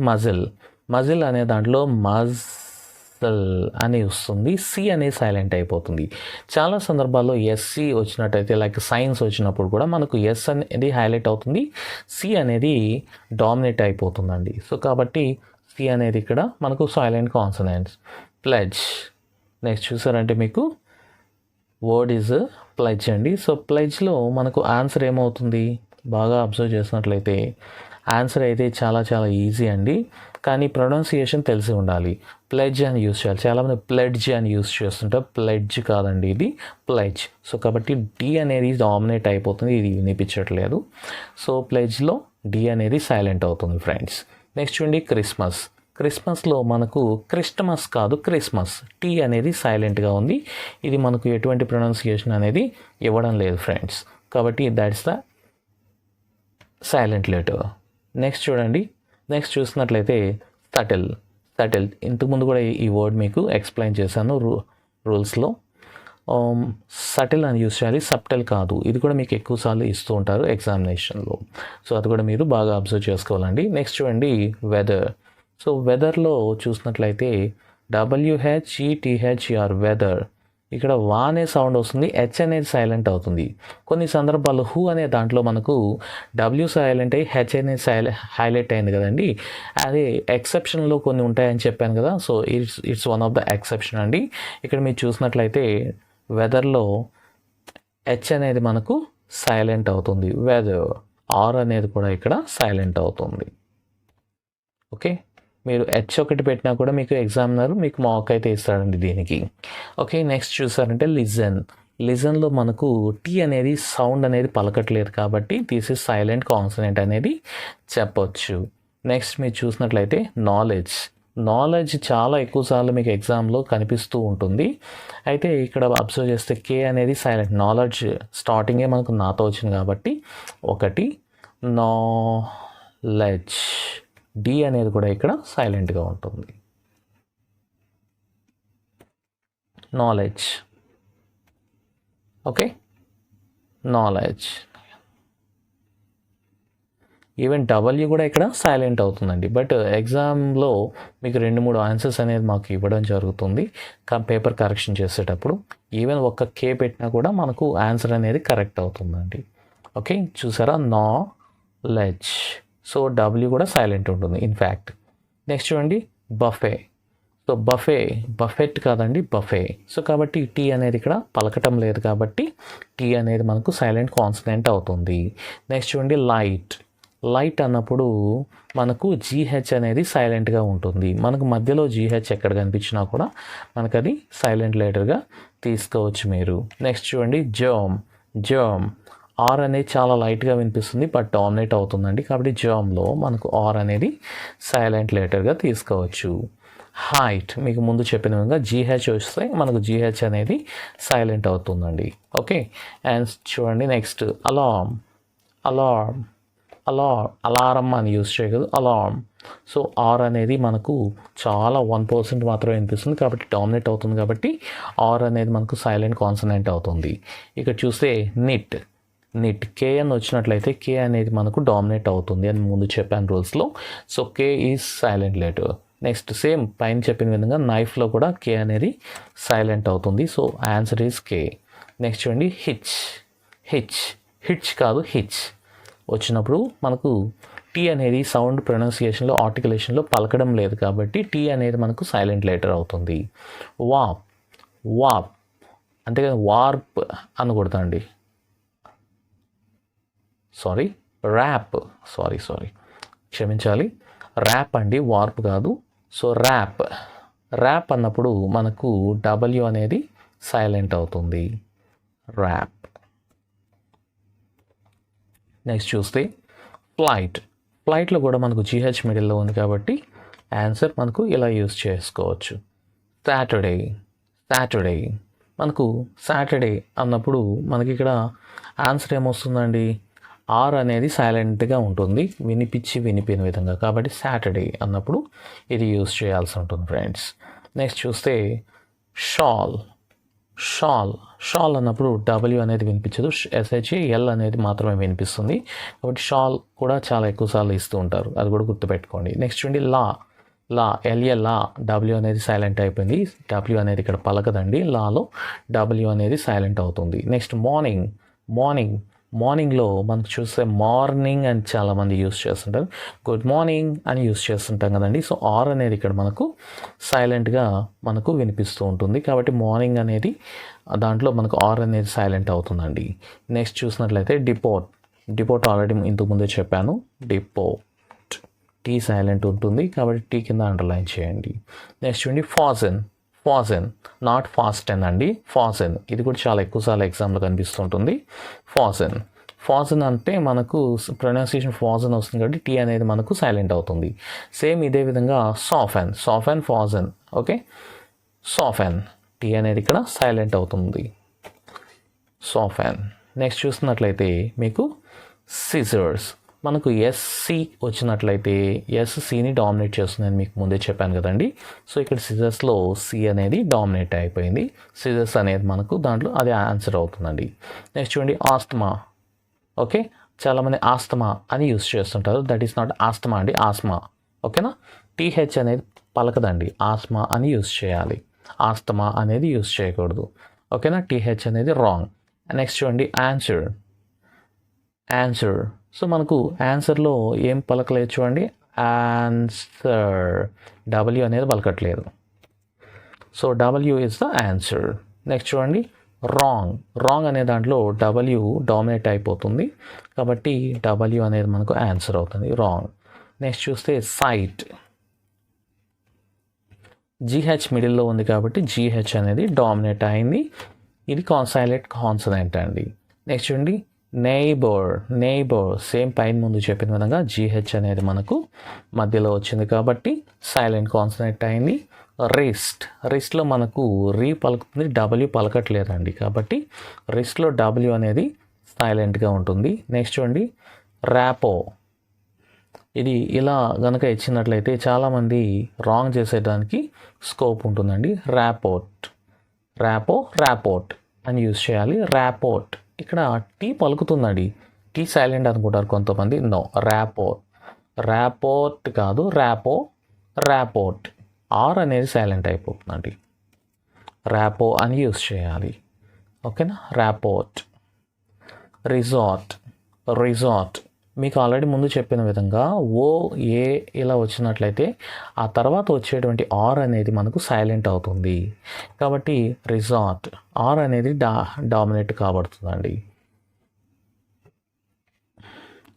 Speaker 1: మజిల్ అనే దాంట్లో మజల్ అని వస్తుంది. సి అనేది సైలెంట్ అయిపోతుంది. చాలా సందర్భాల్లో ఎస్సి వచ్చినట్టయితే, లైక్ సైన్స్ వచ్చినప్పుడు కూడా మనకు ఎస్ అనేది హైలైట్ అవుతుంది, సి అనేది డామినేట్ అయిపోతుందండి. సో కాబట్టి సి అనేది ఇక్కడ మనకు సైలెంట్ కాన్సనెంట్స్. ప్లెడ్జ్. నెక్స్ట్ చూసారంటే మీకు వర్డ్ ఈజ్ ప్లెడ్జ్ అండి. సో ప్లెడ్జ్లో మనకు ఆన్సర్ ఏమవుతుంది, బాగా అబ్జర్వ్ చేసినట్లయితే ఆన్సర్ అయితే చాలా ఈజీ అండి, కానీ ప్రొనౌన్సియేషన్ తెలిసి ఉండాలి. ప్లెడ్జ్ అని యూజ్ చేయాలి. చాలామంది ప్లెడ్జ్ అని యూజ్ చేస్తుంటారు, ప్లెడ్జ్ కాదండి, ఇది ప్లెడ్జ్. సో కాబట్టి డి అనేది డామినేట్ అయిపోతుంది, ఇది వినిపించట్లేదు. సో ప్లెడ్జ్లో డి అనేది సైలెంట్ అవుతుంది ఫ్రెండ్స్. నెక్స్ట్ చూడండి క్రిస్మస్లో మనకు క్రిస్టమస్ కాదు, క్రిస్మస్. టీ అనేది సైలెంట్గా ఉంది, ఇది మనకు ఎటువంటి ప్రొనౌన్సియేషన్ అనేది ఇవ్వడం లేదు ఫ్రెండ్స్. కాబట్టి that's the silent letter. Next చూడండి, నెక్స్ట్ చూసినట్లయితే సటిల్. ఇంతకుముందు కూడా ఈ వర్డ్ మీకు ఎక్స్ప్లెయిన్ చేశాను రూల్స్లో. సటిల్ అని యూస్ చేయాలి, సబ్టెల్ కాదు. ఇది కూడా మీకు ఎక్కువసార్లు ఇస్తూ ఉంటారు ఎగ్జామినేషన్లో. సో అది కూడా మీరు బాగా అబ్జర్వ్ చేసుకోవాలండి. నెక్స్ట్ చూడండి వెదర్. సో వెదర్లో చూసినట్లయితే WHETHER వెదర్. ఇక్కడ వా అనే సౌండ్ వస్తుంది, హెచ్ అనేది సైలెంట్ అవుతుంది. కొన్ని సందర్భాల్లో హూ అనే దాంట్లో మనకు డబ్ల్యూ సైలెంట్ అయ్యి హెచ్ అనేది హైలైట్ అయింది కదండి. అదే ఎక్సెప్షన్లో కొన్ని ఉంటాయని చెప్పాను కదా. So it's one of the exception అండి. ఇక్కడ మీరు చూసినట్లయితే వెదర్లో హెచ్ అనేది మనకు సైలెంట్ అవుతుంది. వెదర్, ఆర్ అనేది కూడా ఇక్కడ సైలెంట్ అవుతుంది. ఓకే, మీరు హెచ్ ఒకటి పెట్టినా కూడా మీకు ఎగ్జామినర్ మీకు మార్క్ అయితే ఇస్తాడండి దీనికి. ఓకే, నెక్స్ట్ చూసారంటే లిజన్లో మనకు టీ అనేది సౌండ్ అనేది పలకట్లేదు, కాబట్టి దిస్ ఇస్ సైలెంట్ కాన్సనెంట్ అనేది చెప్పొచ్చు. నెక్స్ట్ మీరు చూసినట్లయితే నాలెడ్జ్ చాలా ఎక్కువసార్లు మీకు ఎగ్జామ్లో కనిపిస్తూ ఉంటుంది. అయితే ఇక్కడ అబ్జర్వ్ చేస్తే కే అనేది సైలెంట్. నాలెడ్జ్ స్టార్టింగే మనకు నాతో వచ్చింది కాబట్టి ఒకటి, నాలెడ్జ్. డి అనేది కూడా ఇక్కడ సైలెంట్గా ఉంటుంది. Knowledge. Okay, knowledge. Even W కూడా ఇక్కడ సైలెంట్ అవుతుందండి. బట్ ఎగ్జామ్లో మీకు 2-3 ఆన్సర్స్ అనేది మాకు ఇవ్వడం జరుగుతుంది పేపర్ కరెక్షన్ చేసేటప్పుడు. ఈవెన్ ఒక్క కే పెట్టినా కూడా మనకు ఆన్సర్ అనేది కరెక్ట్ అవుతుందండి. ఓకే, చూసారా, లెజ్. సో డబ్ల్యూ కూడా సైలెంట్ ఉంటుంది ఇన్ఫ్యాక్ట్. నెక్స్ట్ చూడండి బఫే. సో బఫెట్ కాదండి బఫే. సో కాబట్టి టీ అనేది ఇక్కడ పలకటం లేదు కాబట్టి టీ అనేది మనకు సైలెంట్ కాన్సనెంట్ అవుతుంది. నెక్స్ట్ చూడండి లైట్ అన్నప్పుడు మనకు జీహెచ్ అనేది సైలెంట్గా ఉంటుంది. మనకు మధ్యలో జీహెచ్ ఎక్కడ కనిపించినా కూడా మనకు అది సైలెంట్ లెటర్గా తీసుకోవచ్చు మీరు. నెక్స్ట్ చూడండి జర్మ్. ఆర్ అనేది చాలా లైట్గా వినిపిస్తుంది బట్ డామినేట్ అవుతుందండి. కాబట్టి జర్మ్లో మనకు ఆర్ అనేది సైలెంట్ లెటర్గా తీసుకోవచ్చు. హైట్ మీకు ముందు చెప్పిన విధంగా జీహెచ్ వస్తే మనకు జీహెచ్ అనేది సైలెంట్ అవుతుందండి. ఓకే. అండ్ చూడండి నెక్స్ట్ అలారం అని యూజ్ చేయగలదు అలారం. సో ఆర్ అనేది మనకు చాలా 1% మాత్రమే వినిపిస్తుంది కాబట్టి డామినేట్ అవుతుంది కాబట్టి ఆర్ అనేది మనకు సైలెంట్ కాన్సనెంట్ అవుతుంది. ఇక్కడ చూస్తే నిట్ కే అని వచ్చినట్లయితే కే అనేది మనకు డామినేట్ అవుతుంది అని ముందు చెప్పాను రూల్స్లో. So K is silent letter. Next same పైన చెప్పిన విధంగా నైఫ్లో కూడా కే అనేది సైలెంట్ అవుతుంది. So answer is K. Next చూడండి హిచ్ కాదు హిచ్ వచ్చినప్పుడు మనకు టీ అనేది సౌండ్ ప్రొనౌన్సియేషన్లో ఆర్టికులేషన్లో పలకడం లేదు కాబట్టి టీ అనేది మనకు సైలెంట్ లెటర్ అవుతుంది. వాప్ అంతేకాదు వార్ప్ అనకూడదండి. ర్యాప్ క్షమించాలి, ర్యాప్ అండి వార్ప్ కాదు. సో ర్యాప్ అన్నప్పుడు మనకు డబ్ల్యూ అనేది సైలెంట్ అవుతుంది. ర్యాప్. నెక్స్ట్ చూస్తే ఫ్లైట్లో కూడా మనకు జీహెచ్ మిడిల్లో ఉంది కాబట్టి ఆన్సర్ మనకు ఇలా యూజ్ చేసుకోవచ్చు. సాటర్డే మనకు సాటర్డే అన్నప్పుడు మనకి ఇక్కడ ఆన్సర్ ఏమొస్తుందండి, ఆర్ అనేది సైలెంట్గా ఉంటుంది వినిపిన విధంగా. కాబట్టి సాటర్డే అన్నప్పుడు ఇది యూజ్ చేయాల్సి ఉంటుంది ఫ్రెండ్స్. నెక్స్ట్ చూస్తే షాల్ అన్నప్పుడు డబ్ల్యూ అనేది వినిపించదు, ఎల్ అనేది మాత్రమే వినిపిస్తుంది. కాబట్టి షాల్ కూడా చాలా ఎక్కువసార్లు ఇస్తూ ఉంటారు, అది కూడా గుర్తుపెట్టుకోండి. నెక్స్ట్ చూడండి లా డబ్ల్యూ అనేది సైలెంట్ అయిపోయింది. డబ్ల్యూ అనేది ఇక్కడ పలకదండి, లాలో డబ్ల్యూ అనేది సైలెంట్ అవుతుంది. నెక్స్ట్ మార్నింగ్లో మనకు చూస్తే మార్నింగ్ అని చాలామంది యూస్ చేస్తుంటారు, గుడ్ మార్నింగ్ అని యూస్ చేస్తుంటాం కదండి. సో ఆర్ అనేది ఇక్కడ మనకు సైలెంట్గా మనకు వినిపిస్తూ ఉంటుంది కాబట్టి మార్నింగ్ అనేది దాంట్లో మనకు ఆర్ అనేది సైలెంట్ అవుతుందండి. నెక్స్ట్ చూసినట్లయితే డిపోట్ ఆల్రెడీ ఇంతకుముందే చెప్పాను, డిపోట్ టీ సైలెంట్ ఉంటుంది కాబట్టి టీ కింద అండర్లైన్ చేయండి. నెక్స్ట్ చూడండి ఫాజెన్ నాట్ ఫాస్టెన్ అండి, ఫాజెన్. ఇది కూడా చాలా ఎక్కువసార్లు ఎగ్జామ్లో కనిపిస్తుంటుంది. ఫాజెన్ అంటే మనకు ప్రొనౌన్సియేషన్ ఫాజెన్ వస్తుంది కాబట్టి టీ అనేది మనకు సైలెంట్ అవుతుంది. సేమ్ ఇదే విధంగా సాఫెన్ ఫాజెన్. ఓకే, సాఫెన్ టీ అనేది ఇక్కడ సైలెంట్ అవుతుంది. సాఫెన్. నెక్స్ట్ చూసినట్లయితే మీకు సిజర్స్ మనకు ఎస్సి వచ్చినట్లయితే ఎస్సిని డామినేట్ చేస్తుందని మీకు ముందే చెప్పాను కదండి. సో ఇక్కడ సిజర్స్లో సి అనేది డామినేట్ అయిపోయింది, సిజర్స్ అనేది మనకు దాంట్లో అది ఆన్సర్ అవుతుందండి. నెక్స్ట్ చూడండి ఆస్తమా. ఓకే, చాలామంది ఆస్తమా అని యూస్ చేస్తుంటారు, దట్ ఈస్ నాట్ ఆస్తమా అండి, ఆస్మా. ఓకేనా, టీహెచ్ అనేది పలకదండి, ఆస్మా అని యూస్ చేయాలి, ఆస్తమా అనేది యూస్ చేయకూడదు. ఓకేనా, టీహెచ్ అనేది రాంగ్. నెక్స్ట్ చూడండి ఆన్సర్. సో మనకు ఆన్సర్లో ఏం పలకలేదు చూడండి, ఆన్సర్ డబ్ల్యూ అనేది పలకట్లేదు. So W is the answer. Next చూడండి రాంగ్ అనే దాంట్లో డబ్ల్యూ డామినేట్ అయిపోతుంది కాబట్టి డబ్ల్యూ అనేది మనకు ఆన్సర్ అవుతుంది, రాంగ్. నెక్స్ట్ చూస్తే సైట్, జీహెచ్ మిడిల్లో ఉంది కాబట్టి జీహెచ్ అనేది డామినేట్ అయింది, ఇది సైలెంట్ కాన్సనెంట్ అండి. నెక్స్ట్ చూడండి నైబర్ సేమ్ పైన ముందు చెప్పిన విధంగా జీహెచ్ అనేది మనకు మధ్యలో వచ్చింది కాబట్టి సైలెంట్ కాన్సనెంట్ అయింది. రిస్ట్లో మనకు పలుకుతుంది, డబ్ల్యూ పలకట్లేదండి కాబట్టి రిస్ట్లో డబ్ల్యూ అనేది సైలెంట్గా ఉంటుంది. నెక్స్ట్ చూడండి ర్యాపో, ఇది ఇలా కనుక ఇచ్చినట్లయితే చాలామంది రాంగ్ చేసేదానికి స్కోప్ ఉంటుందండి. ర్యాపోర్ట్ అని యూజ్ చేయాలి. ర్యాపోర్ట్ ఇక్కడ టీ పలుకుతుందండి, టీ సైలెంట్ అనుకుంటారు కొంతమంది. నో, ర్యాపోర్ట్ కాదు, ర్యాపోర్ట్ ఆర్ అనేది సైలెంట్ అయిపోతుందండి, ర్యాపో అని యూస్ చేయాలి. ఓకేనా, ర్యాపోర్ట్. రిజార్ట్ మీకు ఆల్రెడీ ముందు చెప్పిన విధంగా ఓ ఏ ఇలా వచ్చినట్లయితే ఆ తర్వాత వచ్చేటువంటి ఆర్ అనేది మనకు సైలెంట్ అవుతుంది. కాబట్టి రిసార్ట్ ఆర్ అనేది డామినేట్ కాబడుతుందండి.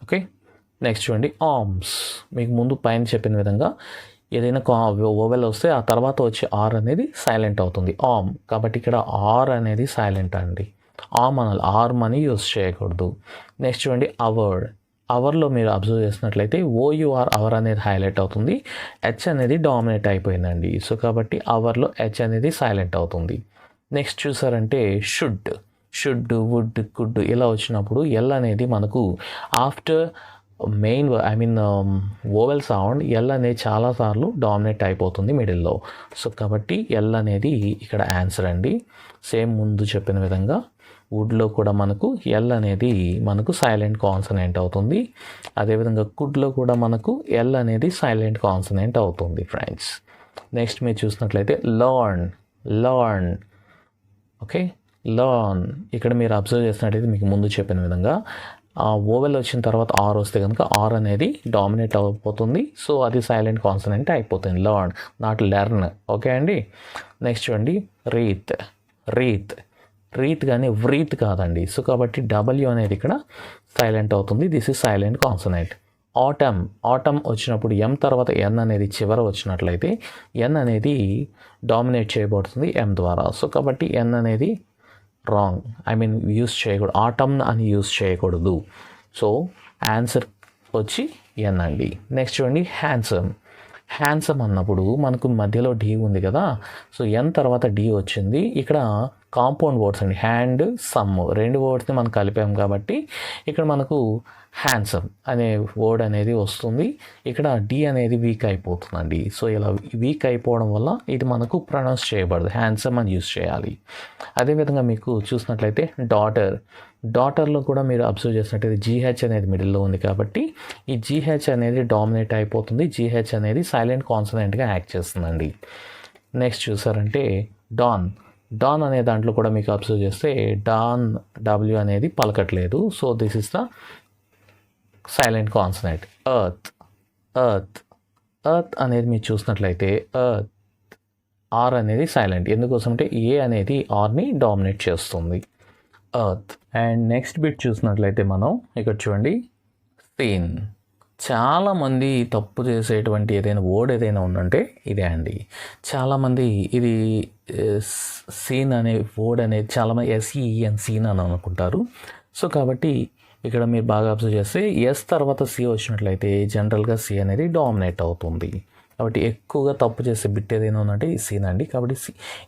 Speaker 1: ఓకే, నెక్స్ట్ చూడండి ఆర్మ్స్. మీకు ముందు పైన చెప్పిన విధంగా ఏదైనా ఓవెల్ వస్తే ఆ తర్వాత వచ్చే ఆర్ అనేది సైలెంట్ అవుతుంది, ఆర్మ్. కాబట్టి ఇక్కడ ఆర్ అనేది సైలెంట్ అండి, ఆర్మ్ అనాలి, ఆర్మ్ అని యూస్ చేయకూడదు. నెక్స్ట్ చూడండి అవర్. అవర్లో మీరు అబ్జర్వ్ చేసినట్లయితే ఓయూఆర్ అవర్ అనేది హైలైట్ అవుతుంది, హెచ్ అనేది డామినేట్ అయిపోయిందండి. సో కాబట్టి అవర్లో హెచ్ అనేది సైలెంట్ అవుతుంది. నెక్స్ట్ చూసారంటే షుడ్, వుడ్, కుడ్ ఇలా వచ్చినప్పుడు ఎల్ అనేది మనకు after main vowel sound L అనేది చాలాసార్లు డామినేట్ అయిపోతుంది మిడిల్లో. సో కాబట్టి ఎల్ అనేది ఇక్కడ ఆన్సర్ అండి. సేమ్ ముందు చెప్పిన విధంగా వుడ్లో కూడా మనకు ఎల్ అనేది మనకు సైలెంట్ కాన్సనెంట్ అవుతుంది. అదేవిధంగా కుడ్లో కూడా మనకు ఎల్ అనేది సైలెంట్ కాన్సనెంట్ అవుతుంది ఫ్రెండ్స్. నెక్స్ట్ మీరు చూసినట్లయితే లర్న్. Okay, learn. ఇక్కడ మీరు అబ్జర్వ్ చేసినట్లయితే మీకు ముందు చెప్పిన విధంగా ఓవెల్ వచ్చిన తర్వాత ఆర్ వస్తే కనుక ఆర్ అనేది డామినేట్ అయిపోతుంది. సో అది సైలెంట్ కాన్సనెంట్ అయిపోతుంది, లర్న్, నాట్ లెర్న్. ఓకే అండి. నెక్స్ట్ చూడండి రీత్ కానీ వ్రీత్ కాదండి. సో కాబట్టి డబ్ల్యూ అనేది ఇక్కడ సైలెంట్ అవుతుంది, this is silent consonant. Atom వచ్చినప్పుడు ఎం తర్వాత ఎన్ అనేది చివర వచ్చినట్లయితే ఎన్ అనేది డామినేట్ చేయబడుతుంది ఎం ద్వారా. సో కాబట్టి ఎన్ అనేది రాంగ్, యూస్ చేయకూడదు, ఆటమ్ అని యూస్ చేయకూడదు. సో ఆన్సర్ వచ్చి ఎన్ అండి. నెక్స్ట్ చూడండి హ్యాండ్సమ్ అన్నప్పుడు మనకు మధ్యలో డి ఉంది కదా, సో ఎన్ తర్వాత డి వచ్చింది. ఇక్కడ కాంపౌండ్ వర్డ్స్ అండి, హ్యాండ్ సమ్, రెండు వర్డ్స్ని మనం కలిపాం కాబట్టి ఇక్కడ మనకు హ్యాండ్సమ్ అనే వర్డ్ అనేది వస్తుంది. ఇక్కడ డి అనేది వీక్ అయిపోతుందండి. సో ఇలా వీక్ అయిపోవడం వల్ల ఇది మనకు ప్రొనౌన్స్ చేయబడదు, హ్యాండ్సమ్ అని యూస్ చేయాలి. అదేవిధంగా మీకు చూసినట్లయితే డాటర్లో కూడా మీరు అబ్జర్వ్ చేసినట్టయితే జీహెచ్ అనేది మిడిల్లో ఉంది కాబట్టి ఈ జీహెచ్ అనేది డామినేట్ అయిపోతుంది, జీహెచ్ అనేది సైలెంట్ కాన్సనెంట్గా యాక్ట్ చేస్తుందండి. నెక్స్ట్ చూసారంటే డాన్ అనే దాంట్లో కూడా మీకు అబ్జర్వ్ చేస్తే డాన్ డబ్ల్యూ అనేది పలకట్లేదు. So this is the silent consonant. Earth అనేది మీరు చూసినట్లయితే ఎర్త్ ఆర్ అనేది సైలెంట్, ఎందుకోసం అంటే ఏ అనేది ఆర్ని డామినేట్ చేస్తుంది, ఎర్త్. అండ్ నెక్స్ట్ బిట్ చూసినట్లయితే మనం ఇక్కడ చూడండి సీన్. చాలామంది తప్పు చేసేటువంటి ఏదైనా వర్డ్ ఏదైనా ఉందంటే ఇదే అండి. చాలామంది ఇది సీన్ అనే వర్డ్ అనేది చాలామంది ఎస్ఈఎన్ సీన్ అని అనుకుంటారు. సో కాబట్టి ఇక్కడ మీరు బాగా అబ్జర్వ్ చేస్తే ఎస్ తర్వాత సి వచ్చినట్లయితే జనరల్గా సి అనేది డామినేట్ అవుతుంది. కాబట్టి ఎక్కువగా తప్పు చేసే బిట్ ఏదైనా ఉందంటే ఈ సీన్ అండి. కాబట్టి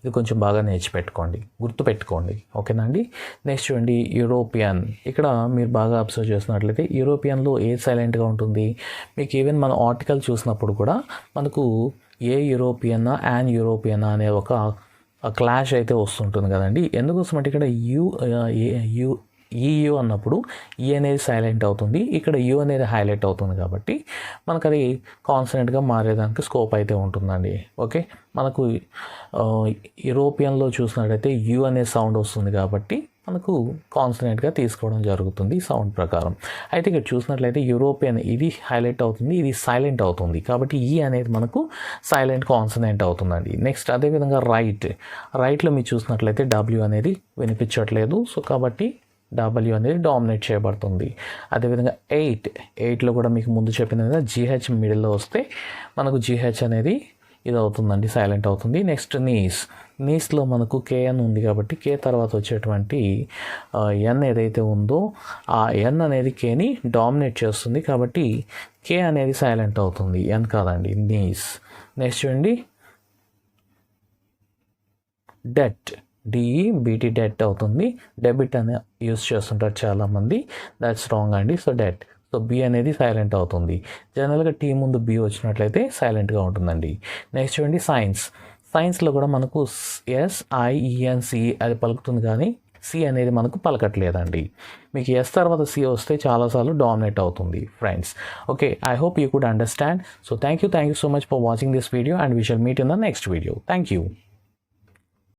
Speaker 1: ఇది కొంచెం బాగా నేర్చిపెట్టుకోండి, గుర్తుపెట్టుకోండి. ఓకేనండి. నెక్స్ట్ చూడండి యూరోపియన్. ఇక్కడ మీరు బాగా అబ్జర్వ్ చేసినట్లయితే యూరోపియన్లో ఏ సైలెంట్గా ఉంటుంది. మీకు ఈవెన్ మన ఆర్టికల్ చూసినప్పుడు కూడా మనకు ఏ యూరోపియన్నా యాన్ యూరోపియన్నా అనే ఒక క్లాష్ అయితే వస్తుంటుంది కదండి. ఎందుకోసం అంటే ఇక్కడ యూ అన్నప్పుడు ఈ అనేది సైలెంట్ అవుతుంది, ఇక్కడ యూ అనేది హైలైట్ అవుతుంది కాబట్టి మనకు అది కాన్సనెంట్గా మారేదానికి స్కోప్ అయితే ఉంటుందండి. ఓకే, మనకు యూరోపియన్లో చూసినట్లయితే యూ అనే సౌండ్ వస్తుంది కాబట్టి మనకు కాన్సనెంట్గా తీసుకోవడం జరుగుతుంది సౌండ్ ప్రకారం. అయితే ఇక్కడ చూసినట్లయితే యూరోపియన్ ఇది హైలైట్ అవుతుంది, ఇది సైలెంట్ అవుతుంది కాబట్టి ఈ అనేది మనకు సైలెంట్ కాన్సనెంట్ అవుతుందండి. నెక్స్ట్ అదేవిధంగా రైట్లో మీరు చూసినట్లయితే డబ్ల్యూ అనేది వినిపించట్లేదు. సో కాబట్టి డబ్ల్యూ అనేది డామినేట్ చేయబడుతుంది. అదేవిధంగా ఎయిట్లో కూడా మీకు ముందు చెప్పిన విధంగా జీహెచ్ మిడిల్లో వస్తే మనకు జీహెచ్ అనేది ఇది అవుతుందండి, సైలెంట్ అవుతుంది. నెక్స్ట్ నీస్లో మనకు కేఎన్ ఉంది కాబట్టి కే తర్వాత వచ్చేటువంటి ఎన్ ఏదైతే ఉందో ఆ ఎన్ అనేది కేని డామినేట్ చేస్తుంది కాబట్టి కే అనేది సైలెంట్ అవుతుంది, ఎన్ కాదండి, నీస్. నెక్స్ట్ చూడండి డెట్, డిఈబిటి డెట్ అవుతుంది. డెబిట్ అని యూస్ చేస్తుంటారు చాలామంది, దట్స్ రాంగ్ అండి. సో డెట్, సో బి అనేది సైలెంట్ అవుతుంది. జనరల్గా టీ ముందు బి వచ్చినట్లయితే సైలెంట్గా ఉంటుందండి. నెక్స్ట్ చూడండి సైన్స్లో కూడా మనకు SIENC అది పలుకుతుంది కానీ సి అనేది మనకు పలకట్లేదండి. మీకు ఎస్ తర్వాత సి వస్తే చాలాసార్లు డామినేట్ అవుతుంది friends. Okay, I hope you could understand. So thank you so much for watching this video and we shall meet in the next video. Thank you.